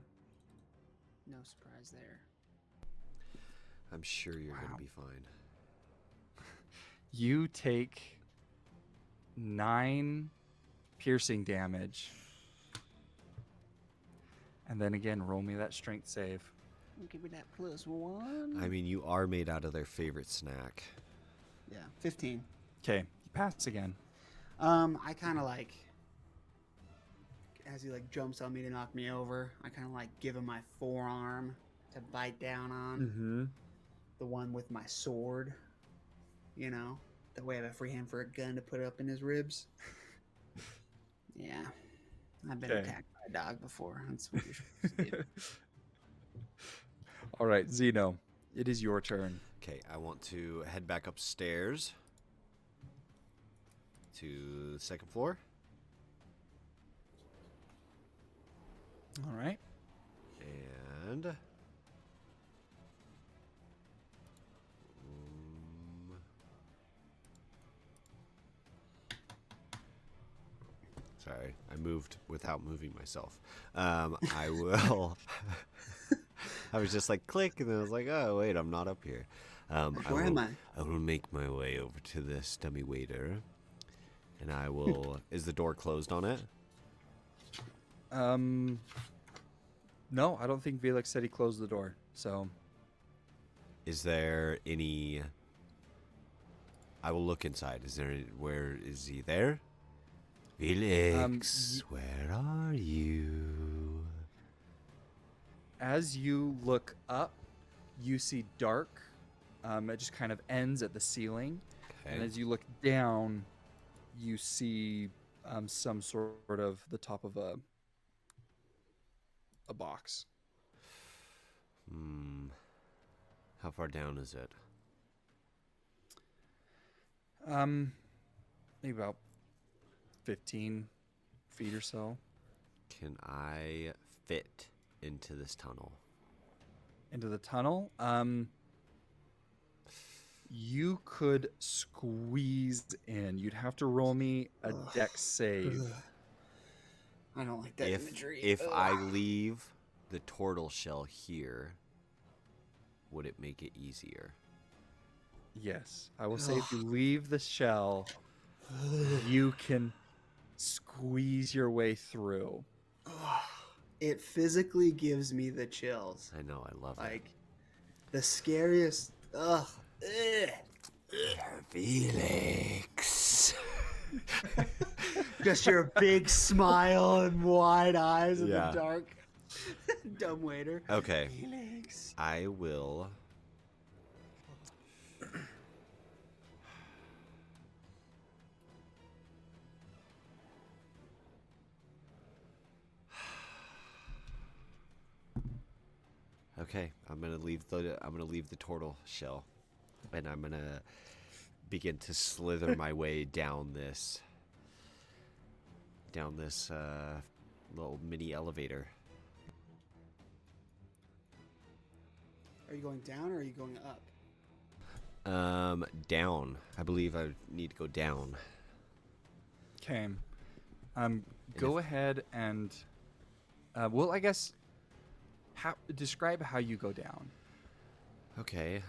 No surprise there. I'm sure you're Wow. going to be fine. You take 9 piercing damage. And then again, roll me that strength save. Give me that +1. I mean, you are made out of their favorite snack. Yeah, 15. Okay, you pass again. I kind of like, as he like jumps on me to knock me over, I kind of like give him my forearm to bite down on. Mm-hmm. The one with my sword, you know, that way I have a free hand for a gun to put up in his ribs. Yeah, I've been Okay. attacked by a dog before. That's what you're supposed to do. All right, Xeno, it is your turn. Okay, I want to head back upstairs to the second floor. All right. And sorry, I moved without moving myself. I will. I was just like click, and then I was like, oh wait, I'm not up here. Where am I? I will make my way over to this dummy waiter, and I will. Is the door closed on it? No, I don't think Vilix said he closed the door. So, Is there any? I will look inside. Is there? Where is he? There? Vilix, where are you? as you look up, you see dark. It just kind of ends at the ceiling. Okay. And as you look down, you see some sort of the top of a box. How far down is it? Maybe about 15 feet or so Can I fit into this tunnel? into the tunnel. You could squeeze in. You'd have to roll me a dex save. I don't like that imagery. If I leave the turtle shell here, would it make it easier? Yes, I will say if you leave the shell, you can squeeze your way through. It physically gives me the chills. I know, I love Like, the scariest. Ugh. it. Felix. Just your big smile and wide eyes in Yeah. the dark. Dumb waiter. Okay. Felix. I will. Okay, I'm gonna leave the turtle shell, and I'm gonna begin to slither my way down this little mini elevator. Are you going down or are you going up? Down. I believe I need to go down. Okay. Go ahead and, well, I guess, describe how you go down. Okay.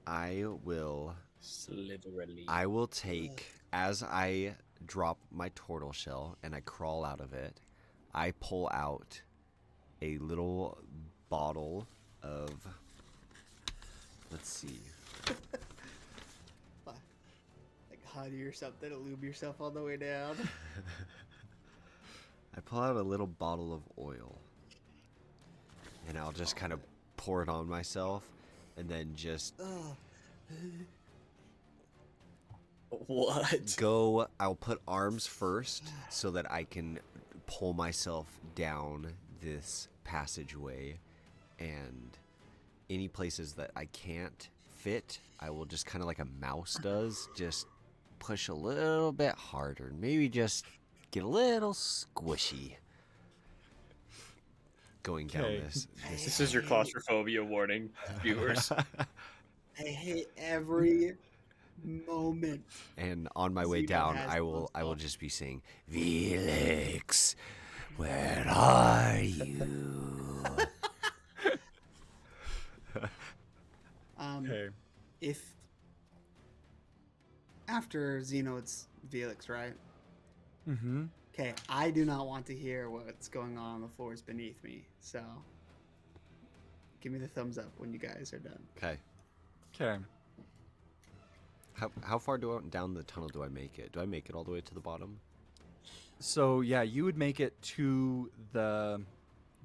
I will Slithery. I will take, as I drop my turtle shell and I crawl out of it, I pull out a little bottle of, let's see, Like honey or something to lube yourself all the way down. I pull out a little bottle of oil, and I'll just kind of pour it on myself, and then just What? I'll put arms first so that I can pull myself down this passageway, and any places that I can't fit, I will just kind of like a mouse does, just push a little bit harder, maybe just get a little squishy going down Okay. this. This is your claustrophobia warning, viewers. I hate every moment. And on my way Xeno down, has I will those just be saying, Vilix, where are you? Okay. If after Xeno, it's Vilix, right? Mm-hmm. Okay, I do not want to hear what's going on the floors beneath me. So, give me the thumbs up when you guys are done. Okay. Okay. How far down the tunnel do I make it? Do I make it all the way to the bottom? So yeah, you would make it to the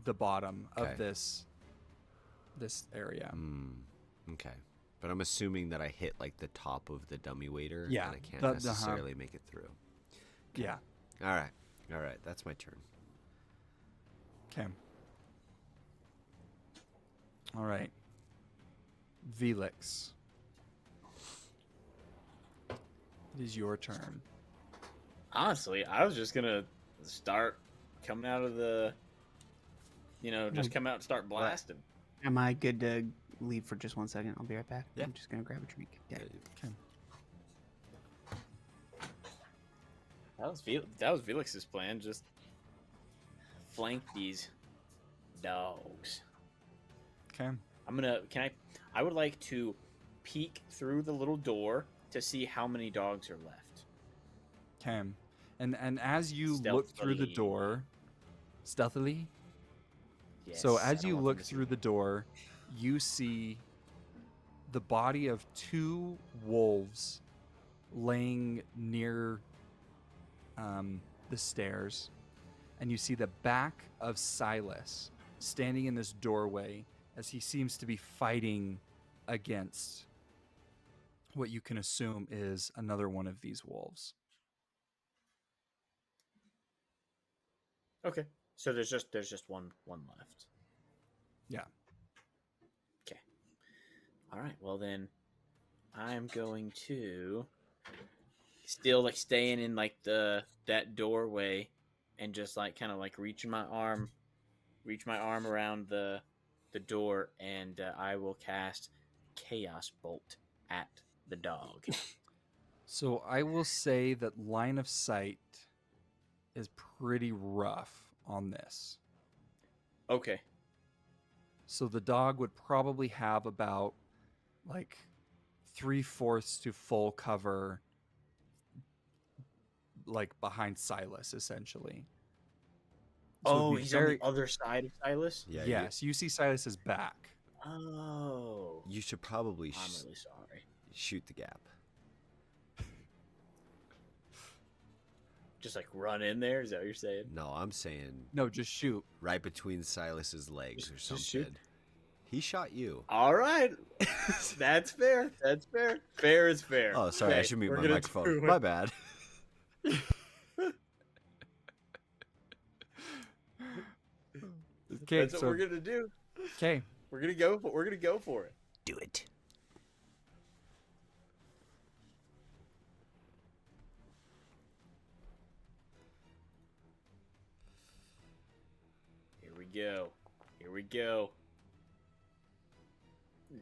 bottom Okay. of this area. Okay. But I'm assuming that I hit like the top of the dummy waiter, Yeah, and I can't the- necessarily make it through. Yeah. All right. That's my turn. Okay. All right. Vilix. It is your turn. Honestly, I was just gonna start coming out of the, just come out and start blasting. Am I good to leave for just 1 second? I'll be right back. Yeah. I'm just gonna grab a drink. Yeah. Okay. That was Vilix's plan. Just flank these dogs. Okay. I would like to peek through the little door to see how many dogs are left. Okay. And as you look through the Stealthily. door, stealthily. Yes, So I as don't you want them look to see through the door, you see the body of 2 wolves laying near the stairs, and you see the back of Silas standing in this doorway as he seems to be fighting against what you can assume is another one of these wolves. Okay, so there's just one left. Yeah. Okay. All right. Well then, I'm going to still like staying in like that doorway, and just like kind of like reach my arm around the door, and I will cast Chaos Bolt at the dog. So I will say that line of sight is pretty rough on this. Okay. So the dog would probably have about like 3/4 to full cover, like behind Silas, essentially. So it'd be He's very- on the other side of Silas. Yeah. Yes, you see Silas's back. Oh. You should probably I'm really sorry. shoot the gap. Just like run in there? Is that what you're saying? No, I'm saying No, just shoot. right between Silas's legs or Just something. shoot. He shot you. All right. That's fair. That's fair. Fair is fair. Oh, sorry, I Okay, should mute we're my gonna microphone. do it. My bad. Okay, That's what we're gonna do. okay. We're gonna go for it. Do it. Here we go. Here we go.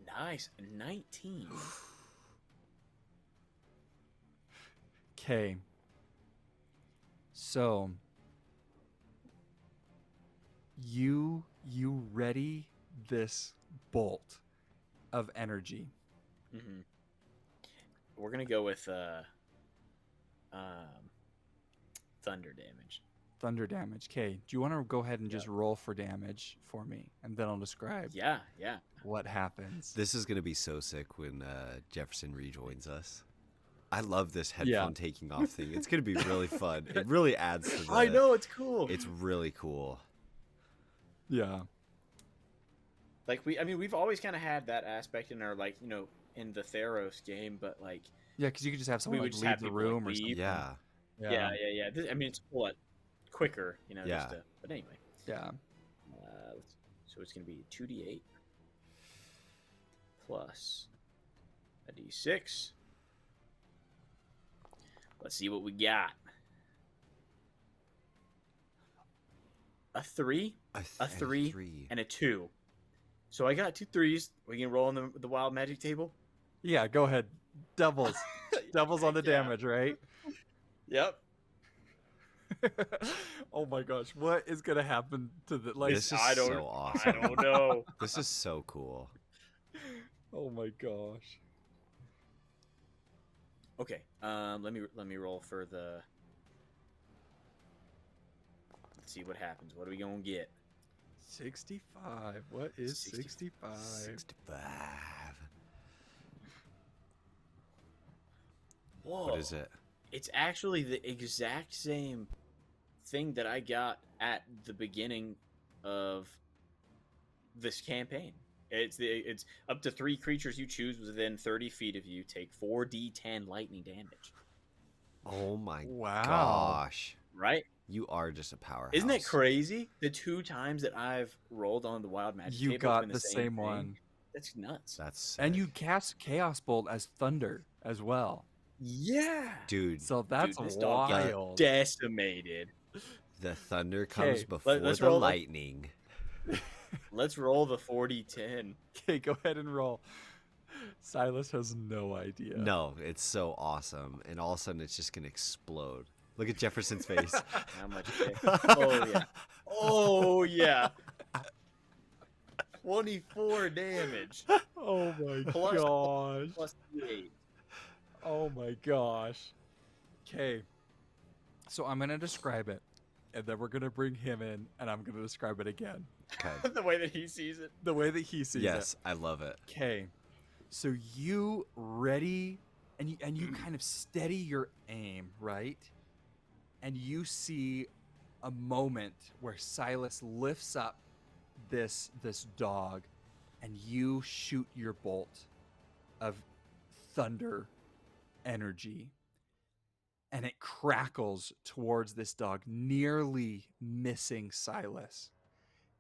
Nice. 19. Okay. So you ready this bolt of energy. Mm-hmm. We're gonna go with thunder damage. Thunder damage. Okay. Do you want to go ahead and just roll for damage for me, and then I'll describe Yeah. what happens? This is gonna be so sick when Jefferson rejoins us. I love this headphone taking off thing. It's gonna be really fun. It really adds to the. I know, it's cool. It's really cool. Yeah. Like we've always kind of had that aspect in our in the Theros game, but like Yeah, because you could just have someone would like just leave have the people, room or leave. something. Yeah. yeah. It's a lot quicker, Yeah. but anyway. Yeah. So it's gonna be 2d8 plus a d6. Let's see what we got. A 3, a 3, and a 2. So I got 2 3s. We can roll on the wild magic table. Yeah, go ahead. Doubles. Doubles on the Yeah. damage, right? Yep. Oh my gosh, what is gonna happen to the like? This is I don't- so awesome. I don't know. This is so cool. Oh my gosh. Okay. Let me roll for the. Let's see what happens. What are we gonna get? 65. What is 60 65? 65. Whoa. What is it? It's actually the exact same thing that I got at the beginning of this campaign. It's up to 3 creatures you choose within 30 feet of you take 4d10 lightning damage. Oh my Wow. gosh. Right? You are just a powerhouse. Isn't that crazy? The 2 times that I've rolled on the wild magic You table, it's got been the same thing. one. That's nuts. That's And sick. you cast Chaos Bolt as thunder as well. Yeah. Dude, So that's Dude, this dog got wild. decimated. the thunder comes Okay, before let's the roll the- lightning. Let's roll the 4d10. Okay, go ahead and roll. Silas has no idea. No, it's so awesome. And all of a sudden it's just going to explode. Look at Jefferson's face. How much? Oh yeah. Oh yeah. 24 damage Oh my Plus- gosh. plus 8. Oh my gosh. Okay. So I'm going to describe it. And then we're going to bring him in. And I'm going to describe it again. Okay. The way that he sees it. The way that he sees it. Yes, I love it. Okay. So you ready and you kind of steady your aim, right? And you see a moment where Silas lifts up this dog and you shoot your bolt of thunder energy and it crackles towards this dog, nearly missing Silas.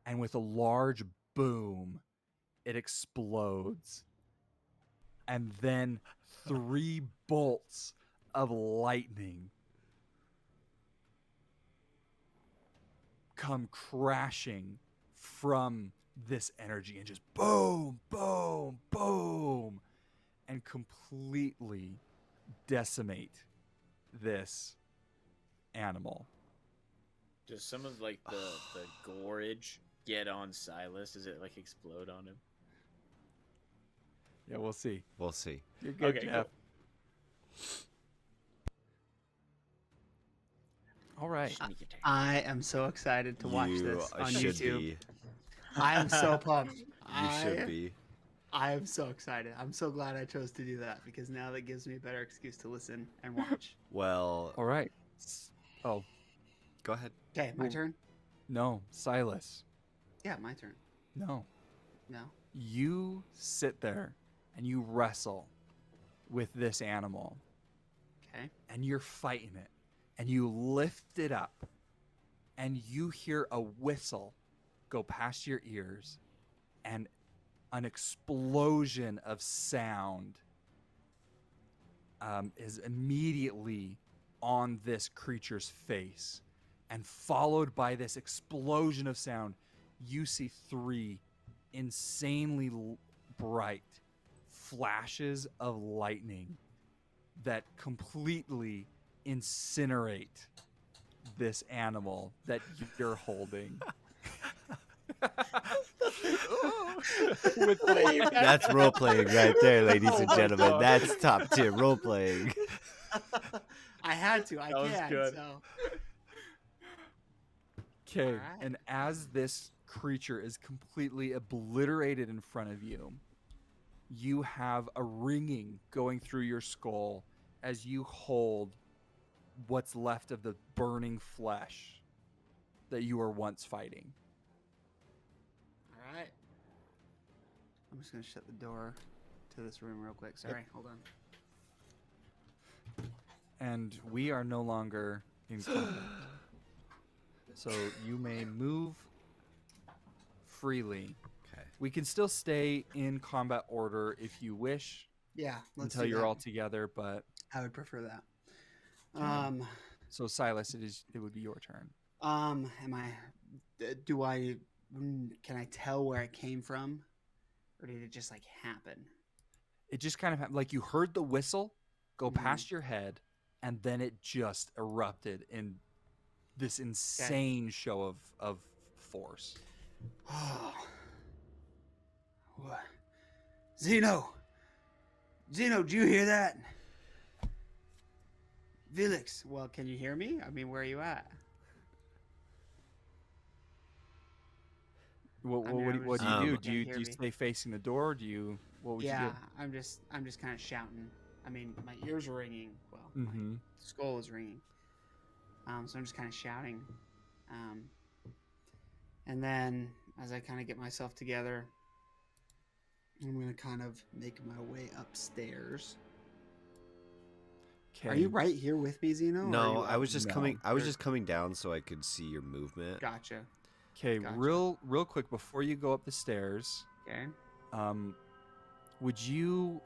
And with a large boom, it explodes. And then 3 bolts of lightning come crashing from this energy and just boom, boom, boom, and completely decimate this animal. Does some of like the gorge get on Silas? Does it like explode on him? Yeah, we'll see. We'll see. You're good, Okay, Jeff. All right. Sneak attack. I am so excited to watch this on should YouTube. be. I am so pumped. You should be. I am so excited. I'm so glad I chose to do that because now that gives me a better excuse to listen and watch. Well, All right. Oh, go ahead. Okay, my Well- turn? no, Silas. Yeah, my turn. No. No. You sit there and you wrestle with this animal Okay. and you're fighting it and you lift it up and you hear a whistle go past your ears and an explosion of sound is immediately on this creature's face. And followed by this explosion of sound, you see 3 insanely bright flashes of lightning that completely incinerate this animal that you're holding. With That's role playing right there, ladies and gentlemen. That's top tier role playing. I had to. I That was can't. good. So. Okay, Alright. and as this creature is completely obliterated in front of you, you have a ringing going through your skull as you hold what's left of the burning flesh that you were once fighting. All right. I'm just gonna shut the door to this room real quick. Sorry, hold on. And we are no longer in combat. So you may move freely. Okay. We can still stay in combat order if you wish Yeah, let's until do you're that. all together, but I would prefer that. so Silas, it would be your turn. Am I? Can I tell where it came from, or did it just like happen? It just kind of like you heard the whistle go Mhm. past your head, and then it just erupted in this insane show of force. Oh. What? Xeno, did you hear that? Vilix, well, can you hear me? I mean, where are you at? What, I mean, what, I'm what do just- you do? you Do you can't do you hear me. stay facing the door? Do you what would Yeah, you I'm just kind of shouting. I mean, my ears are ringing. Well, do? my Mm-hmm. skull is ringing. So I'm just kind of shouting. And then as I kind of get myself together, I'm gonna kind of make my way upstairs. Okay. Are you right here with me, Xeno? or are No, you I out? was just No. coming. I was Or- just coming down so I could see your movement. Gotcha. Okay, Gotcha. real quick before you go up the stairs, Okay. would you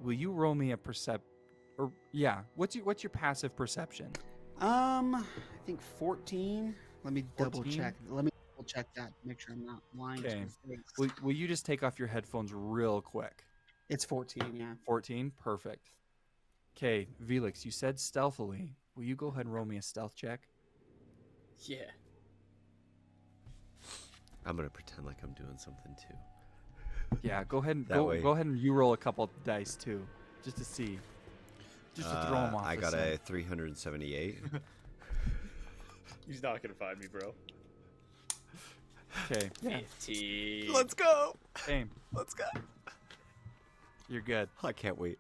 will you roll me a what's your passive perception? I think 14. Let me double 14? check. Let me double check that. Make sure I'm not lying. to Okay. your face. Will you just take off your headphones real quick? It's 14. Yeah. 14, perfect. Okay, Vilix, you said stealthily. Will you go ahead and roll me a stealth check? Yeah. I'm gonna pretend like I'm doing something too. Yeah, go ahead and That go way. ahead and you roll a couple dice too, just to see, just to throw them off. I the got scent. a 378. He's not gonna find me, bro. Okay, 15. Let's go. same. Let's go. You're good. I can't wait.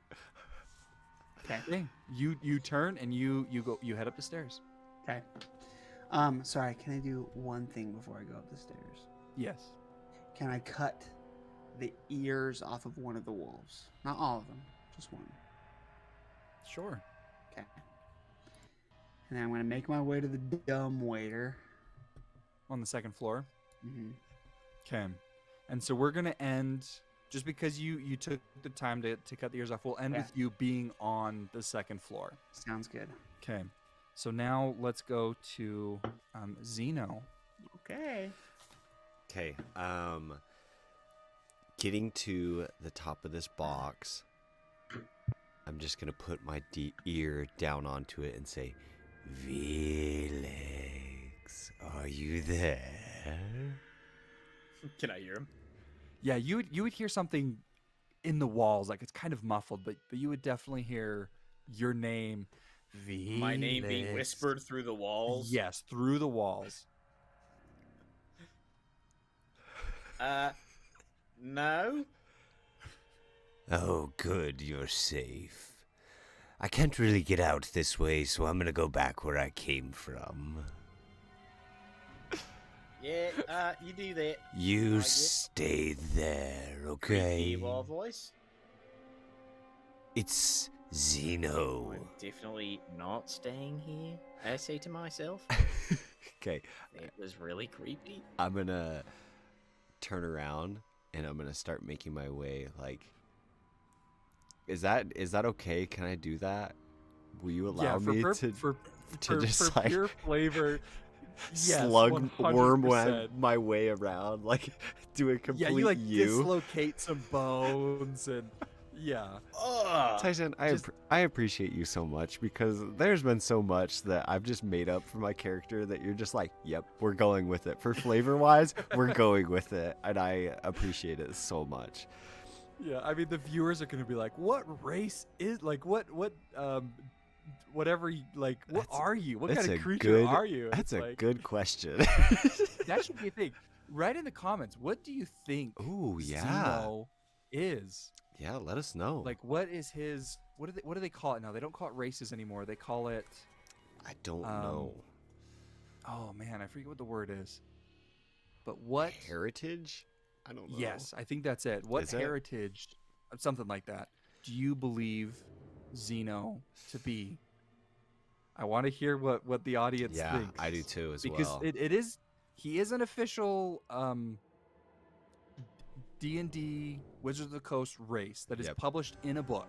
Okay. Okay, you turn and you head up the stairs. Okay. Sorry. Can I do one thing before I go up the stairs? Yes. Can I cut the ears off of one of the wolves? Not all of them, just one. Sure. Okay. And then I'm gonna make my way to the dumb waiter. On the second floor. Mm-hmm. Okay. And so we're gonna end just because you took the time to cut the ears off. We'll end Yeah. with you being on the second floor. Sounds good. Okay. So now let's go to Xeno. Okay. Okay. Getting to the top of this box, I'm just gonna put my ear down onto it and say, "Vilix, are you there?" Can I hear him? Yeah, you would hear something in the walls, like it's kind of muffled, but you would definitely hear your name, My name being Vilix. whispered through the walls. Yes, through the walls. No. Oh, good, you're safe. I can't really get out this way, so I'm gonna go back where I came from. Yeah, you do that. You I get- stay there, Creepy okay? wall voice. It's Xeno. I'm definitely not staying here, I say to myself. Okay, It was really creepy. I'm gonna turn around and I'm gonna start making my way. Like, is that okay? Can I do that? Will you allow me to just like pure flavor? Yes, slug worm 100%. my way around, like do a complete Yeah, you like dislocate some bones and yeah. Ugh. Tyson, I appreciate you so much because there's been so much that I've just made up for my character that you're just like, yep, we're going with it. For flavor wise, we're going with it. And I appreciate it so much. Yeah, I mean the viewers are gonna be like, what race is like whatever like what are you? What kind of creature are you? And That's it's a like, good question. that should be a thing. Write in the comments, what do you think Ooh, yeah. Xeno is? Yeah, let us know. Like what is his what do they call it now? They don't call it races anymore. They call it I don't know. oh man, I forget what the word is. But what Heritage? I don't know. Yes, I think that's it. What Is it? heritage something like that do you believe Xeno to be? I want to hear what the audience Yeah, thinks. I do too as because well. he is an official D&D Wizards of the Coast race that is Yep. published in a book.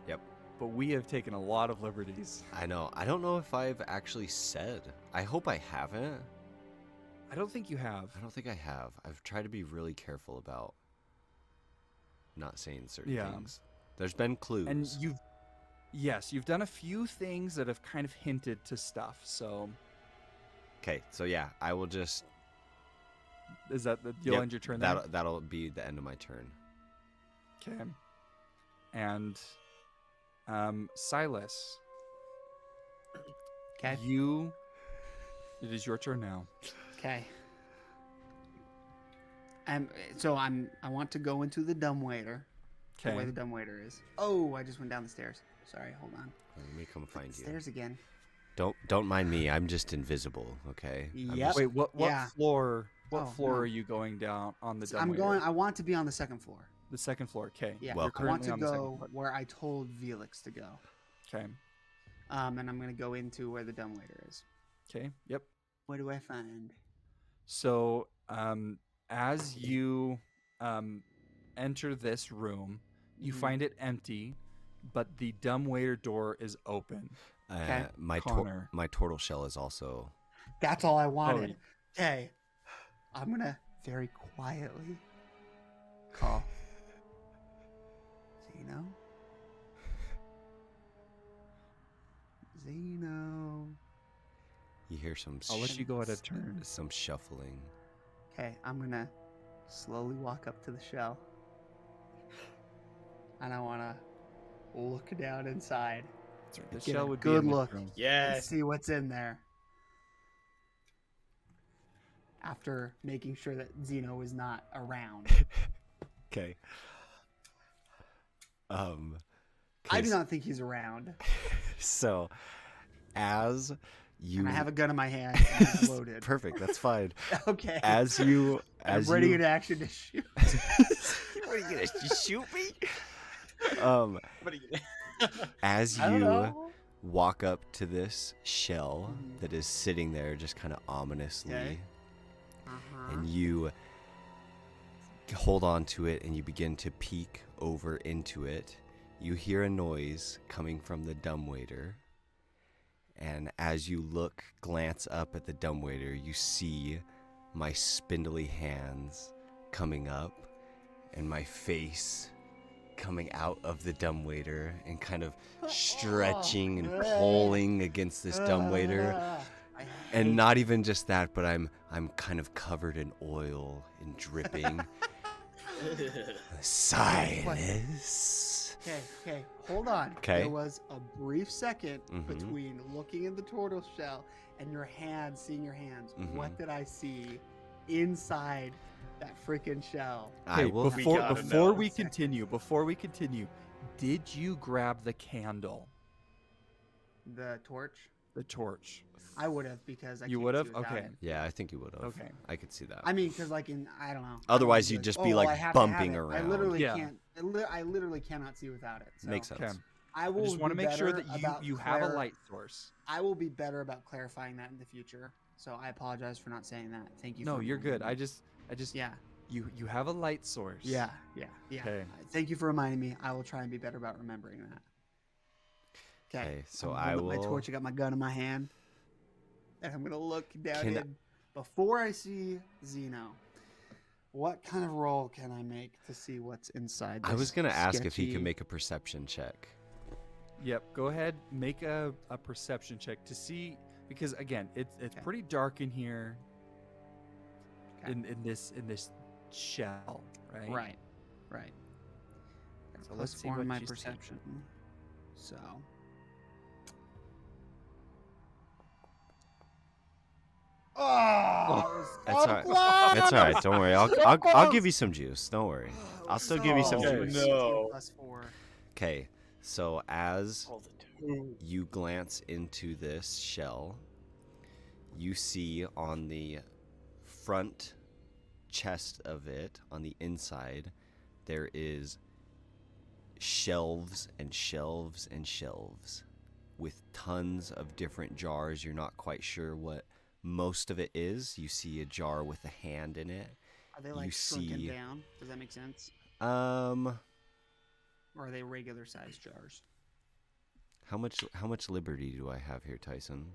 Yep. But we have taken a lot of liberties. I know. I don't know if I've actually said. I hope I haven't. I don't think you have. I don't think I have. I've tried to be really careful about not saying certain Yeah. things. There's been clues. And you've done a few things that have kind of hinted to stuff. So Okay, so yeah, I will just. is that you'll Yep, end your turn there? That'll be the end of my turn. Okay. And Silas, Okay. it is your turn now. Okay. So I want to go into the dumbwaiter. The way Okay. the dumbwaiter is. Oh, I just went down the stairs. Sorry, hold on. Let me come find you. Stairs again. Don't mind me. I'm just invisible. Okay. I'm Yep. just- Wait, what Yeah. floor? What Oh, floor no. are you going down on the So dumbwaiter? I want to be on the second floor. The second floor. Okay. Yeah. Welcome. I want Currently to on the second go floor. where I told Vilix to go. Okay. And I'm gonna go into where the dumbwaiter is. Okay. Yep. What do I find? So, as you enter this room, you Mhm. find it empty, but the dumbwaiter door is open. Okay. my Connor. my turtle shell is also. That's all I wanted. y- Okay. I'm gonna very quietly call Xeno. Xeno. You hear some. I'll let you go at a turn. Some shuffling. Okay, I'm gonna slowly walk up to the shell. And I wanna look down inside. The Get a shell would be good in this look. room. And Yes. see what's in there. After making sure that Xeno is not around. Okay. I do not think he's around. So, as you. And I have a gun in my hand and it's loaded. Perfect. That's fine. Okay. As you. I'm As ready you. in action to shoot. What are you gonna shoot me? What are you? As I don't you know. walk up to this shell Mhm. that is sitting there just kind of ominously, Okay. Uh-huh. and you hold on to it and you begin to peek over into it, you hear a noise coming from the dumbwaiter. And as you glance up at the dumbwaiter, you see my spindly hands coming up and my face coming out of the dumbwaiter and kind of stretching and pulling against this dumbwaiter. I And hate- not even just that, but I'm kind of covered in oil and dripping. Silas. Okay, hold on. 'Kay. There was a brief second Mhm. between looking in the turtle shell and your hands, seeing your hands. Mhm. What did I see inside That freaking shell. I Okay, will. before gotta before know. we continue, did you grab the candle, The torch. the torch? I would have because I You can't would see have? without Okay. it. Yeah, I think you would have. Okay. I could see that. I mean, because like I don't know. Otherwise, I you'd don't just wanna be, like, I have to have bumping it. I around. literally Yeah. can't. I literally cannot see without it. So Makes sense. Okay. I I will just want to be make sure better that about you have a light source. I will be better about clarifying that in the future. So I apologize for not saying that. Thank you. No, for you're good. reminding me. I just Yeah. you have a light source. Yeah. Okay. Thank you for reminding me. I will try and be better about remembering that. Okay, so I'm I holding up will. my torch. I got my gun in my hand, and I'm gonna look down Can- in before I see Xeno. What kind of roll can I make to see what's inside? I this was gonna ask if he sketchy- can make a perception check. Yep. Go ahead, make a perception check to see, because again, it's Okay. pretty dark in here. Okay. In this shell, right? Right. So Plus let's see 4 what in my you see. perception. So. Oh, That's all right. That's all right. Don't worry. I'll give you some juice. Don't worry. I'll still give you some Okay, juice. no. Plus 4. Okay. So as All the two. you glance into this shell, you see on the front chest of it, on the inside, there is shelves and shelves and shelves with tons of different jars. You're not quite sure what most of it is. You see a jar with a hand in it. Are they You like shrunken see- down? Does that make sense? Or are they regular sized jars? How much liberty do I have here, Tyson?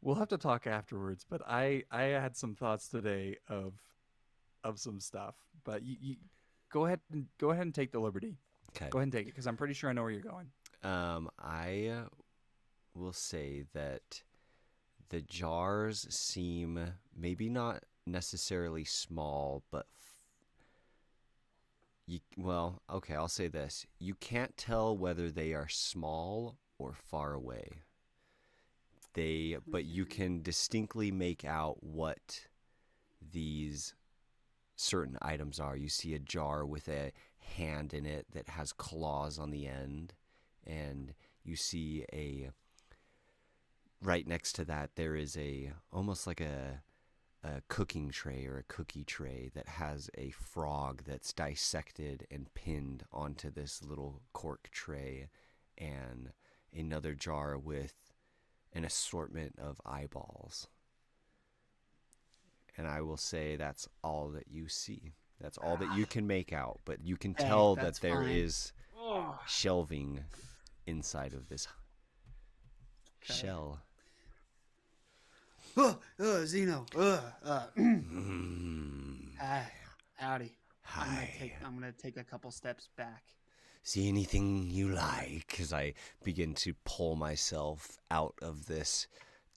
We'll have to talk afterwards, but I had some thoughts today of some stuff. But you go ahead and take the liberty. Okay. Go ahead and take it, because I'm pretty sure I know where you're going. I will say that the jars seem maybe not necessarily small, but okay, I'll say this. You can't tell whether they are small or far away. But you can distinctly make out what these certain items are. You see a jar with a hand in it that has claws on the end, and you see right next to that there is almost like a cooking tray or a cookie tray that has a frog that's dissected and pinned onto this little cork tray, and another jar with an assortment of eyeballs. And I will say that's all that you see. That's all that you can make out, but you can Hey, tell that that's there fine. is Oh. shelving inside of this shell. Xeno. Mm. Hi. Howdy. Hi. I'm gonna take a couple steps back. See anything you like as I begin to pull myself out of this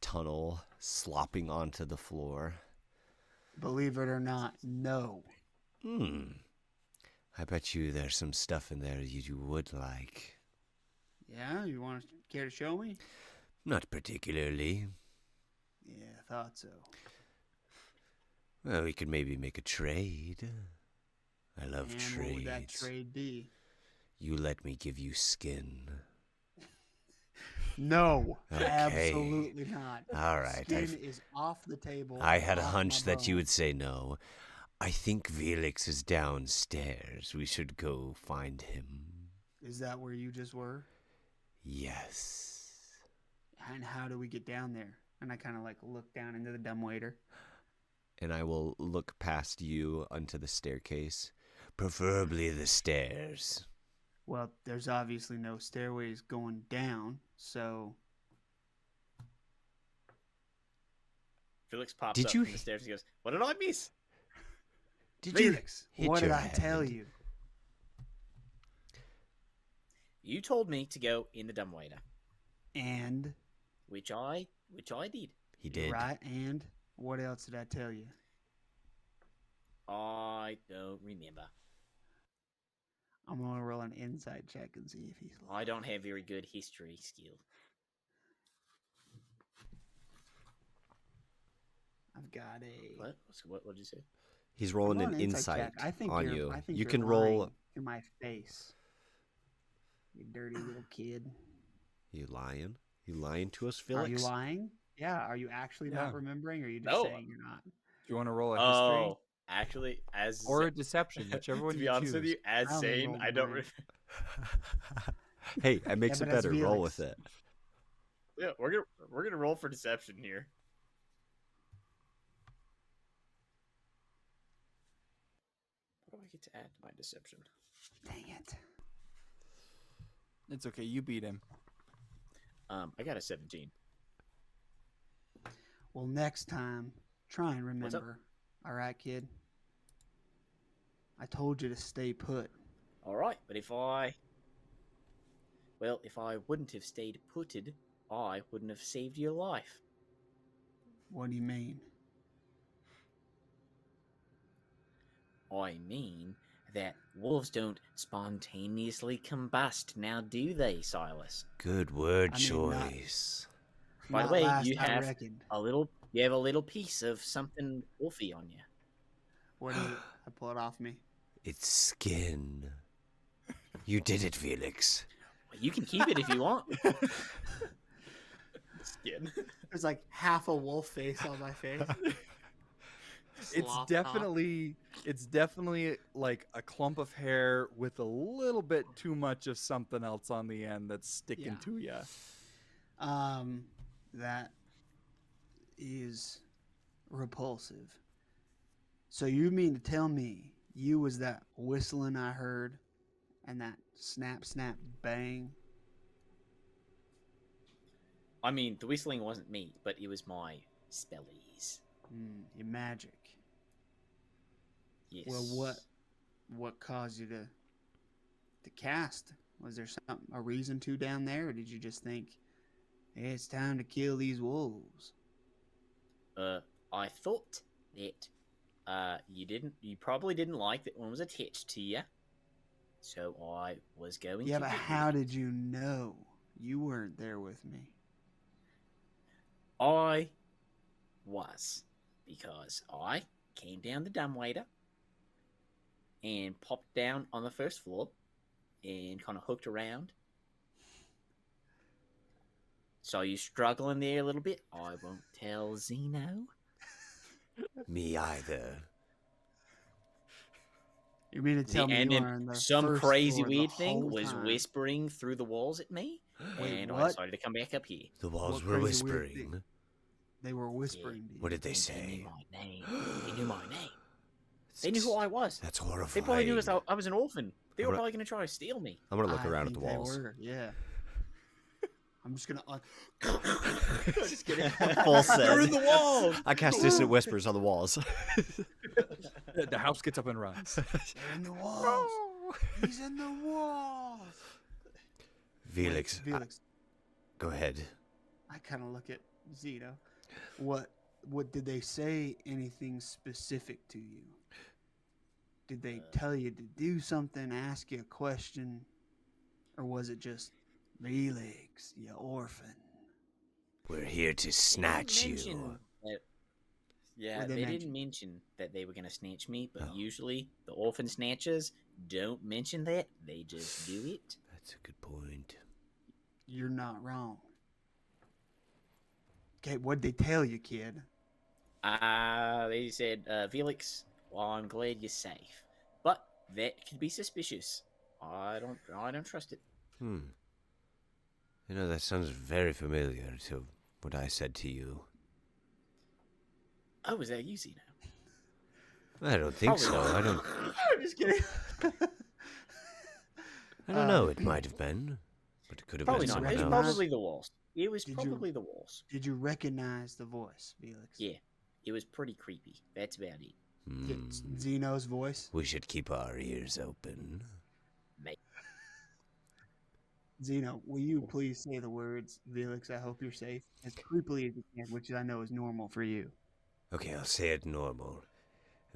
tunnel, slopping onto the floor. Believe it or not, no. I bet you there's some stuff in there you would like. Yeah, you want to care to show me? Not particularly. Yeah, I thought so. Well, we could maybe make a trade. I love And trades. what would that trade be? You let me give you skin. No, Okay. absolutely not. All right. Skin is off the table. I had a off hunch my that you bone. would say no. I think Vilix is downstairs. We should go find him. Is that where you just were? Yes. And how do we get down there? And I kind of like look down into the dumbwaiter. And I will look past you onto the staircase. Preferably the stairs. Well, there's obviously no stairways going down, so Felix pops Did up you from the stairs and goes, "What did I miss?" Did you Felix, hit what did your I tell head? you? You told me to go in the dumbwaiter, And which I did. He did. right, and what else did I tell you? I don't remember. I'm gonna roll an insight check and see if he's. I don't have very good history skill. I've got a. What did you say? He's rolling Roll an insight check. I think on you're, you. I think You you're can roll. lying to my face. You dirty little kid. You lying? You lying to us, Are Vilix? you lying? Yeah. Are you actually not Yeah. remembering, or are you just No. saying you're not? Do you want to roll a history Oh, actually, as or a deception, whichever one to you be honest with choose? you, as I only Zane, rolled I don't. mine. Hey, it makes Yeah, it but as better. Roll Vilix. with it. Yeah, we're gonna roll for deception here. What do I get to add to my deception? Dang it. It's okay. You beat him. I got a 17. Well, next time, try and What's up? remember. All right, kid. I told you to stay put. All right, but if I wouldn't have stayed putted, I wouldn't have saved your life. What do you mean? I mean that wolves don't spontaneously combust, now do they, Silas? Good word I mean, not- choice. By the Not way, last, you I have reckoned. you have a little piece of something wolfy on you. What is it? I pull it off me. It's skin. You did it, Vilix. Well, you can keep it if you want. Skin. There's like half a wolf face on my face. It's Sloth definitely like a clump of hair with a little bit too much of something else on the end that's sticking Yeah. to you. That is repulsive. So you mean to tell me you was that whistling I heard and that snap, snap, bang? I mean, the whistling wasn't me, but it was my spellies. Your magic. Yes. Well, what caused you to cast? Was there a reason to down there, or did you just think, hey, it's time to kill these wolves? I thought that you probably didn't like that one was attached to you, so I was going. Yeah, to but get how rid of it. did you know? You weren't there with me. I was, because I came down the dumbwaiter and popped down on the first floor and kind of hooked around. Saw you struggling there a little bit. I won't tell Xeno. Me either. You mean to tell me And you then were on the some first crazy floor the weird thing whole was time? whispering through the walls at me, Wait, and I what? decided to come back up here. The walls What were crazy weird whispering. thing? They were whispering to you. What did they And say? They knew my name. They knew my name. They knew who I was. That's They horrifying. probably knew I was an orphan. They were I'm gonna- probably going to try to steal me. I'm gonna look I around at the think they walls. were, yeah. I'm just gonna. Just kidding. Full set. They're in the walls. I cast dissonant whispers on the walls. The house gets up and runs. They're in the walls. He's in the walls. Vilix, Vilix. go ahead. I kind of look at Xeno. What did they say? Anything specific to you? Did they tell you to do something? Ask you a question, or was it just Vilix, you orphan? We're here to snatch you. Yeah, What'd they they didn't mention that they were going to snatch me, but Oh. usually the orphan snatchers don't mention that. They just do it. That's a good point. You're not wrong. Okay, what'd they tell you, kid? They said, Vilix, well, I'm glad you're safe. But that could be suspicious. I don't trust it. You know, that sounds very familiar to what I said to you. Oh, is that you, Xeno? I don't think Probably so. not. I don't. I'm just kidding. I don't know. It might have been, but it could have Probably been not. someone It was else. probably the walls. It was Did you- probably the walls. Did you recognize the voice, Felix? Yeah, it was pretty creepy. That's about it. It's Hmm. Xeno's voice. We should keep our ears open. Xeno, will you please say the words, Felix, I hope you're safe, as creepily as you can, which I know is normal for you. Okay, I'll say it normal.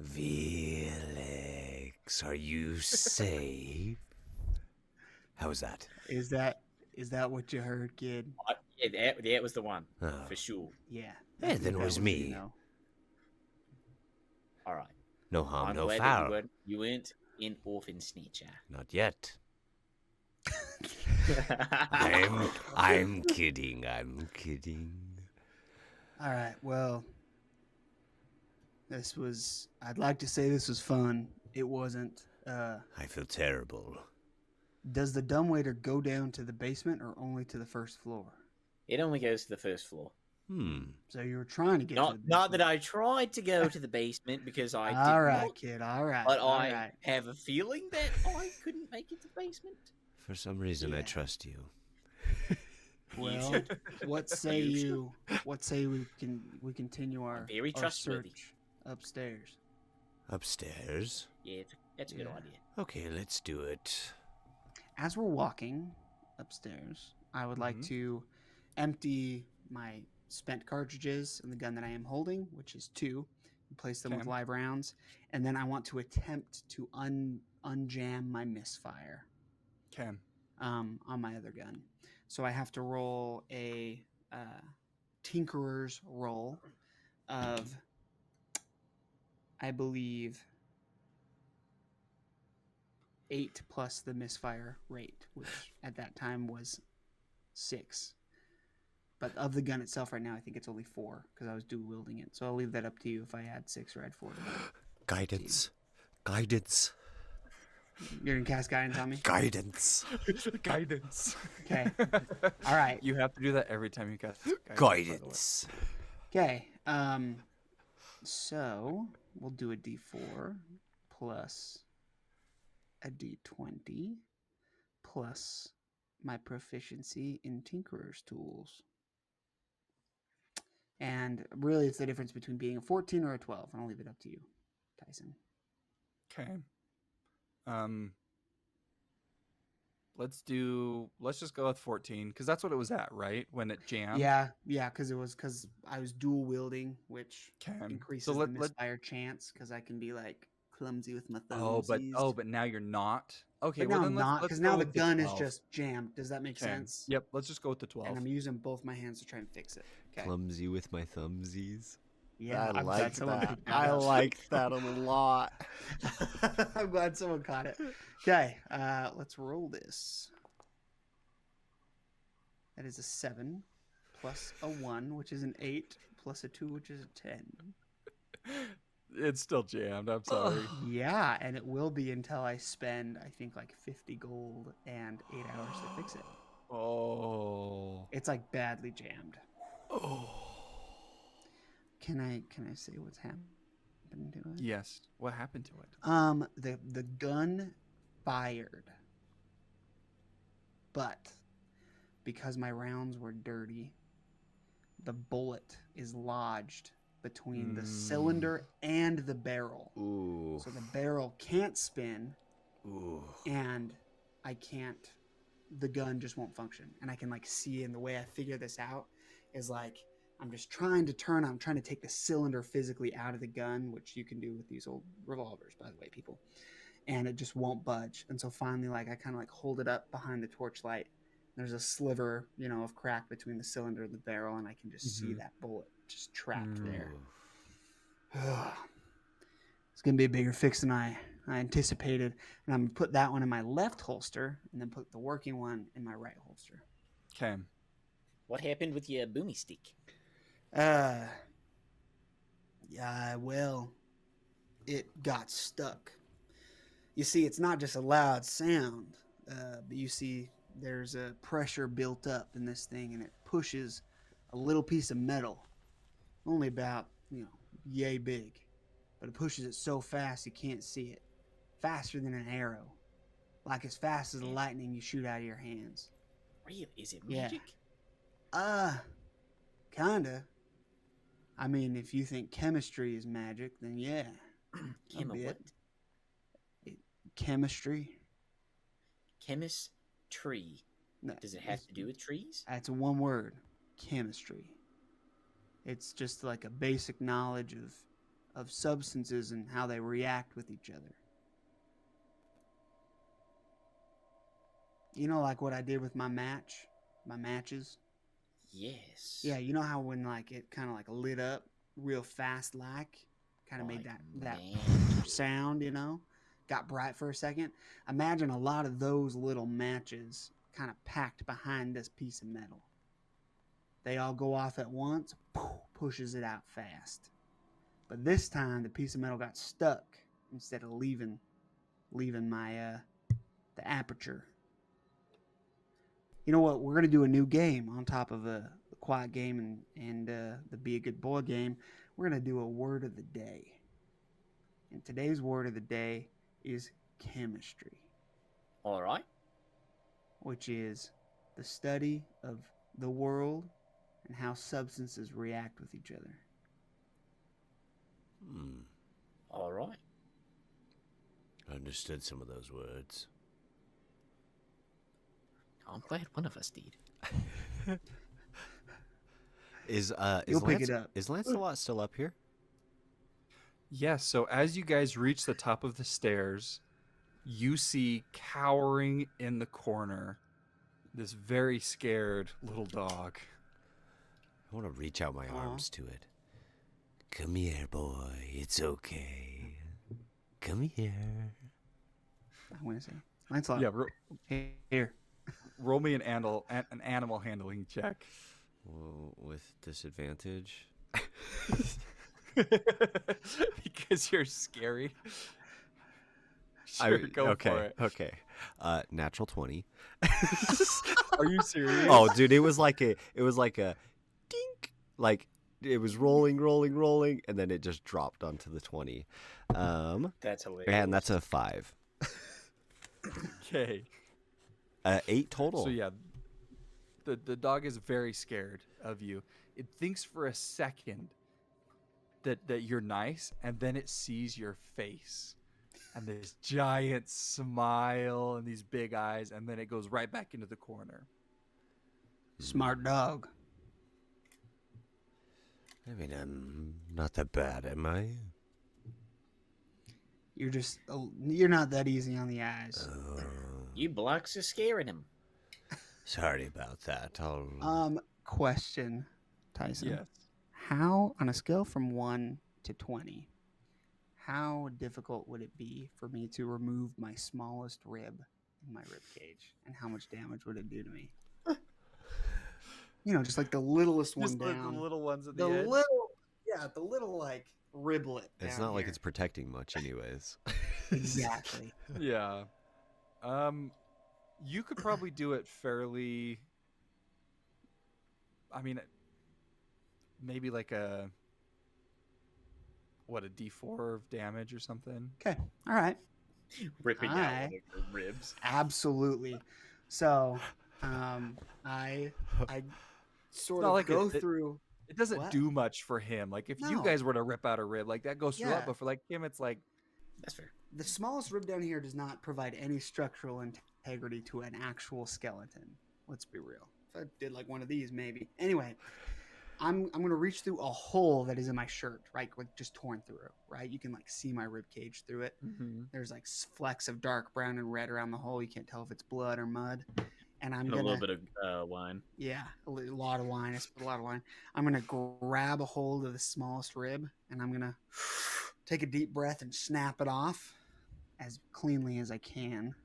Vilix, are you safe? How was that? Is that what you heard, kid? Yeah, that was the one, Oh. for sure. Yeah. Yeah, then it that was me. Xeno. All right. No harm, I'm no glad foul. that you weren't an orphan snitcher. Not yet. I'm kidding. I'm kidding. All right. Well, I'd like to say this was fun. It wasn't. I feel terrible. Does the dumbwaiter go down to the basement or only to the first floor? It only goes to the first floor. So you were trying to get to the basement. Not that I tried to go to the basement because I did All right, not, kid. All right. but all I right. have a feeling that I couldn't make it to the basement. For some reason, I Yeah. trust you. Well, what say you? What say we continue our Very our trustworthy. search upstairs? Upstairs? Yeah, that's a good Yeah. idea. Okay, let's do it. As we're walking upstairs, I would like to empty my spent cartridges in the gun that I am holding, which is 2, and place them with Okay. live rounds, and then I want to attempt to unjam my misfire Okay. on my other gun. So I have to roll a tinkerer's roll of, I believe, 8 plus the misfire rate, which at that time was 6. But of the gun itself right now, I think it's only 4 because I was dual wielding it. So I'll leave that up to you if I add 6 or add 4 to that. Guidance. Guidance. You're going to cast guidance on me? Guidance. Guidance. Okay. All right. You have to do that every time you cast guidance. Guidance. Okay. So we'll do a D4 plus a D20 plus my proficiency in Tinkerer's tools. And really, it's the difference between being a 14 or a 12. And I'll leave it up to you, Tyson. Okay. Let's just go with 14 because that's what it was at, right? When it jammed. Yeah, because I was dual wielding, which Okay. increases So the misfire chance because I can be like clumsy with my Oh, thumbs. but now you're not. Okay, But well now then I'm let's not let's because go now the with gun is 12. just jammed. Does that make Okay. sense? Yep. Let's just go with the 12. And I'm using both my hands to try and fix it. Okay. Clumsy with my thumbsies. Yeah, I I'm like glad someone that. picked that I up. like that a lot. I'm glad someone caught it. Okay, let's roll this. That is a 7 plus a 1, which is an 8, plus a 2, which is a 10. It's still jammed. I'm sorry. Yeah, and it will be until I spend, I think, like 50 gold and 8 hours to fix it. Oh. It's like badly jammed. Oh. Can I say what's happened to it? Yes. What happened to it? The gun fired, but because my rounds were dirty, the bullet is lodged between the cylinder and the barrel. Ooh. So the barrel can't spin, Ooh. and the gun just won't function. And I can like see, and the way I figure this out is like, I'm trying to take the cylinder physically out of the gun, which you can do with these old revolvers, by the way, people. And it just won't budge. And so finally, like, I kind of like hold it up behind the torchlight. There's a sliver, of crack between the cylinder and the barrel, and I can just see that bullet just trapped there. It's going to be a bigger fix than I anticipated. And I'm going to put that one in my left holster and then put the working one in my right holster. Okay. What happened with your boomy stick? Yeah, well, it got stuck. You see, it's not just a loud sound, but you see there's a pressure built up in this thing, and it pushes a little piece of metal, only about, yay big, but it pushes it so fast you can't see it. Faster than an arrow. Like as fast as the lightning you shoot out of your hands. Really? Is it Yeah. magic? Kinda. I mean, if you think chemistry is magic, then yeah. a Chemo bit. what? Chemistry. Chemistry. No, Does it have to do with trees? That's one word. Chemistry. It's just like a basic knowledge of substances and how they react with each other. Like what I did with my matches? Yes. Yeah, you know how when like it kind of like lit up real fast like? kind of made Like that man. sound, you know, got bright for a second. Imagine a lot of those little matches kind of packed behind this piece of metal. They all go off at once, pushes it out fast. But this time, the piece of metal got stuck instead of leaving my the aperture. You know what? We're gonna do a new game on top of the quiet game and the be a good boy game. We're gonna do a word of the day. And today's word of the day is chemistry, All right. which is the study of the world and how substances react with each other. All right. Understood some of those words. I'm glad one of us did. You'll pick it up. Is Lancelot still up here? Yes, so as you guys reach the top of the stairs, you see cowering in the corner this very scared little dog. I want to reach out my Aw. arms to it. Come here, boy. It's okay. Come here. I want to say, Lancelot. Yeah, Here. roll me an animal handling check. Well, with disadvantage. Because you're scary. Sure, go okay, for it. Okay. Natural 20. Are you serious? Oh, dude, it was like a dink. Like it was rolling, and then it just dropped onto the 20. That's hilarious. And that's a 5. Okay. 8 total. So yeah, the dog is very scared of you. It thinks for a second that you're nice, and then it sees your face and this giant smile and these big eyes, and then it goes right back into the corner. Smart dog. I mean, I'm not that bad, am I? You're not that easy on the eyes. You blocks are scaring him. Sorry about that. I'll... Question, Tyson. Yes. How, on a scale from 1 to 20, how difficult would it be for me to remove my smallest rib in my rib cage, and how much damage would it do to me? You know, just like the littlest one Just down. the little ones at the the edge. the little like riblet. It's down not like here. it's protecting much, anyways. Exactly. Yeah. You could probably do it fairly. I mean, maybe like a D4 of damage or something. Okay. All right. Ripping out Hi. one of your ribs. Absolutely. So, I sort not of like go it- through. It doesn't What? do much for him. Like if you No. guys were to rip out a rib, like that goes through Yeah. up. But for like him, it's like That's fair. The smallest rib down here does not provide any structural integrity to an actual skeleton. Let's be real. If I did like one of these, maybe. Anyway, I'm gonna reach through a hole that is in my shirt, right? Like just torn through, right? You can like see my rib cage through it. There's like flecks of dark brown and red around the hole. You can't tell if it's blood or mud. And I'm And gonna a little bit of wine. yeah, a lot of wine. I spilled a lot of wine. I'm gonna grab a hold of the smallest rib, and I'm gonna take a deep breath and snap it off as cleanly as I can.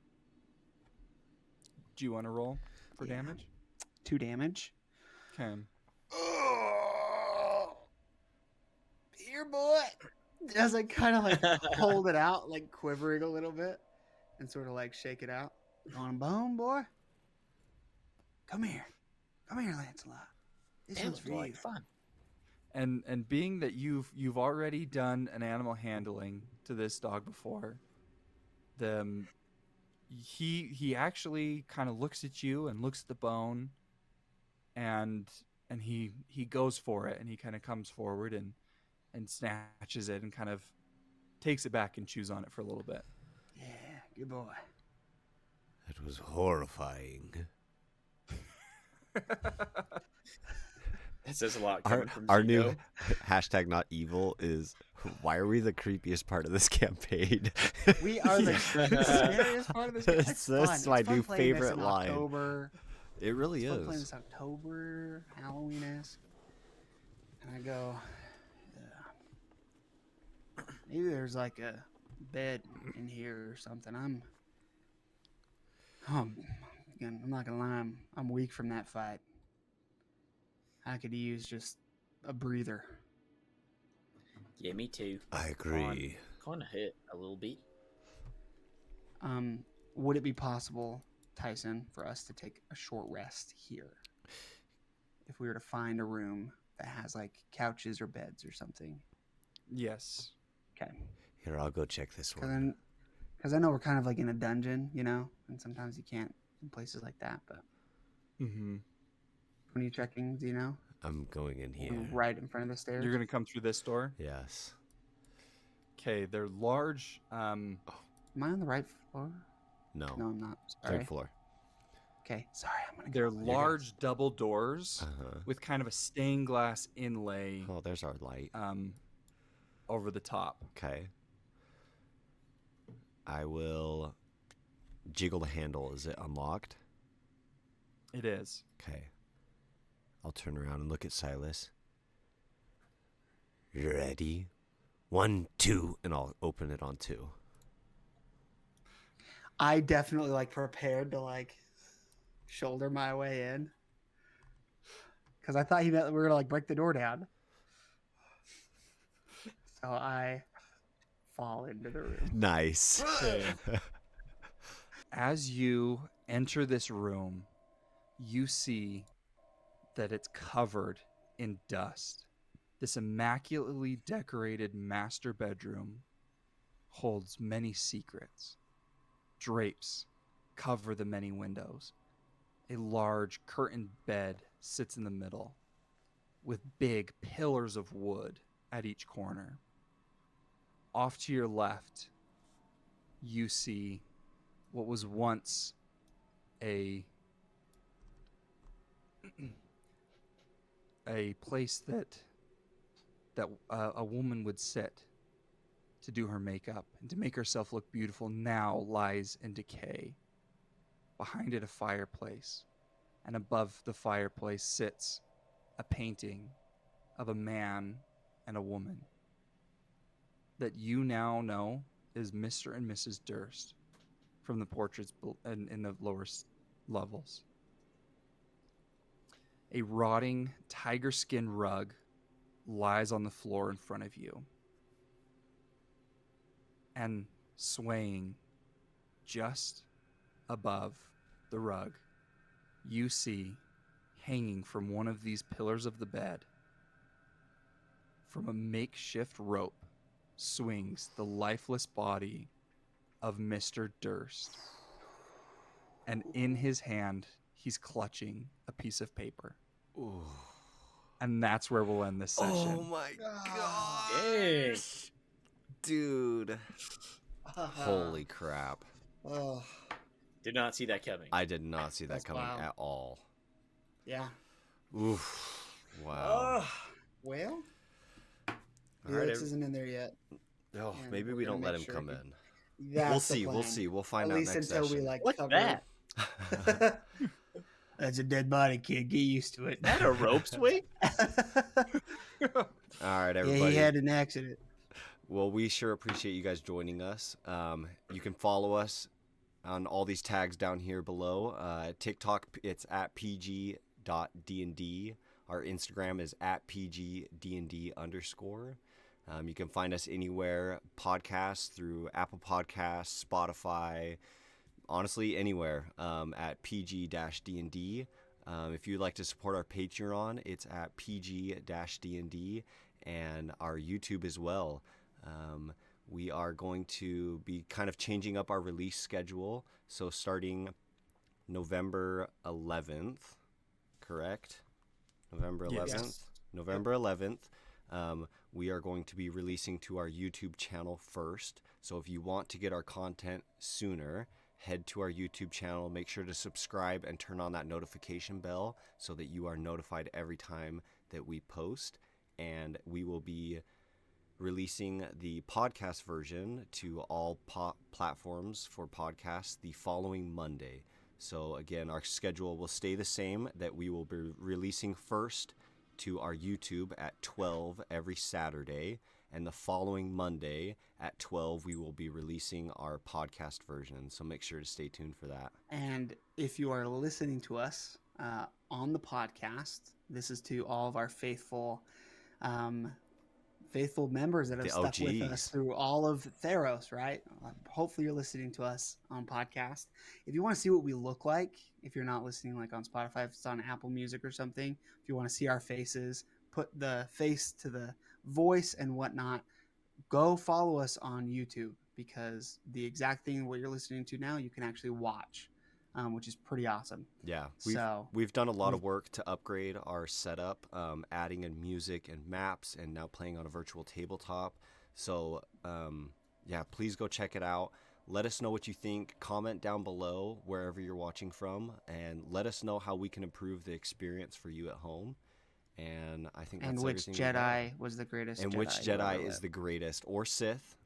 do you want to roll for Yeah. damage? 2 damage. Okay. Here, boy. As I kind of like hold it out, like quivering a little bit, and sort of like shake it out. On bone, boy. Come here, Lancelot. This That one's was for like you. fun. And being that you've already done an animal handling to this dog before, he actually kind of looks at you and looks at the bone, and he goes for it, and he kind of comes forward and snatches it and kind of takes it back and chews on it for a little bit. Yeah, good boy. It was horrifying. That says a lot Our, coming from our Xeno. new hashtag not evil is why are we the creepiest part of this campaign? We are the scariest part of this game. It's That's fun. my It's fun new playing this favorite in line. October. It really It's fun playing is. this October, Halloween-esque. And I go, Maybe there's like a bed in here or something. I'm not gonna lie. I'm weak from that fight. I could use just a breather. Yeah, me too. I agree. Kind of hit a little bit. Would it be possible, Tyson, for us to take a short rest here? If we were to find a room that has like couches or beds or something. Yes. Okay. Here, I'll go check this one. Because I know we're kind of like in a dungeon, you know, and sometimes you can't in places like that. But Mm-hmm. when are you checking, do you know? I'm going in here. Right in front of the stairs. You're gonna come through this door. Yes. Okay, they're large. Am I on the right floor? No. No, I'm not. Sorry. Third floor. Okay, sorry. I'm gonna. They're go. large double doors Uh-huh. with kind of a stained glass inlay Oh, there's our light. over the top. Okay. I will jiggle the handle. Is it unlocked? It is. Okay. I'll turn around and look at Silas. Ready? 1, 2, and I'll open it on 2. I definitely like prepared to like shoulder my way in because I thought he meant we were gonna like break the door down. So I fall into the room. Nice. As you enter this room, you see that it's covered in dust. This immaculately decorated master bedroom holds many secrets. Drapes cover the many windows. A large curtained bed sits in the middle, with big pillars of wood at each corner. Off to your left, you see what was once a place that a woman would sit to do her makeup and to make herself look beautiful now lies in decay. Behind it, a fireplace, and above the fireplace sits a painting of a man and a woman that you now know is Mr. and Mrs. Durst from the portraits in the lower levels. A rotting tiger skin rug lies on the floor in front of you. And swaying just above the rug, you see, hanging from one of these pillars of the bed, from a makeshift rope, swings the lifeless body of Mr. Durst. And in his hand, he's clutching a piece of paper. Ooh. And that's where we'll end this session. Oh my Dang. gosh. Dude. Holy crap. Oh, Did not see that coming. I did not see that That's coming wild. at all. yeah. Oof. Wow. Well, All right, Vilix isn't in there yet. Oh, and maybe we're we gonna don't let make him sure come he- in. That's We'll the see. We'll plan. see. We'll find At out least next until session. we like What's cover. that? That's a dead body, kid. Get used to it. Is that a rope swing? All right, Yeah, everybody. he had an accident. Well, we sure appreciate you guys joining us. You can follow us on all these tags down here below. TikTok, it's at PG.DND. Our Instagram is at PG-DND _. You can find us anywhere, podcasts through Apple Podcasts, Spotify, honestly, anywhere at PG-DND. If you'd like to support our Patreon, it's at PG-DND, and our YouTube as well. We are going to be kind of changing up our release schedule. So starting November 11th, correct? November 11th? Yes. November 11th. We are going to be releasing to our YouTube channel first. So if you want to get our content sooner, head to our YouTube channel. Make sure to subscribe and turn on that notification bell so that you are notified every time that we post. And we will be releasing the podcast version to all platforms for podcasts the following Monday. So again, our schedule will stay the same, that we will be releasing first to our YouTube at 12 every Saturday, And the following Monday at 12, we will be releasing our podcast version. So make sure to stay tuned for that. And if you are listening to us on the podcast, this is to all of our faithful members that have The stuck with OGs. us through all of Theros, right? Hopefully you're listening to us on podcast. If you want to see what we look like, if you're not listening like on Spotify, if it's on Apple Music or something, if you want to see our faces, put the face to the voice and whatnot, go follow us on YouTube, because the exact thing what you're listening to now, you can actually watch, which is pretty awesome. Yeah, So we've done a lot of work to upgrade our setup, adding in music and maps, and now playing on a virtual tabletop. So yeah, please go check it out. Let us know what you think. Comment down below wherever you're watching from, and let us know how we can improve the experience for you at home. And I think that's and which everything we got. Jedi was the greatest And Jedi which who ever Jedi is lived. the greatest, or Sith,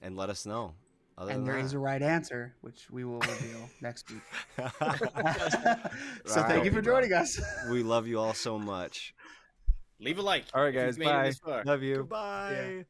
and let us know. Other And than there that, is a right answer, which we will reveal next week. So Right. thank you for joining us. We love you all so much. Leave a like. All right, if you've guys. made it Bye. this far. Love you. Goodbye.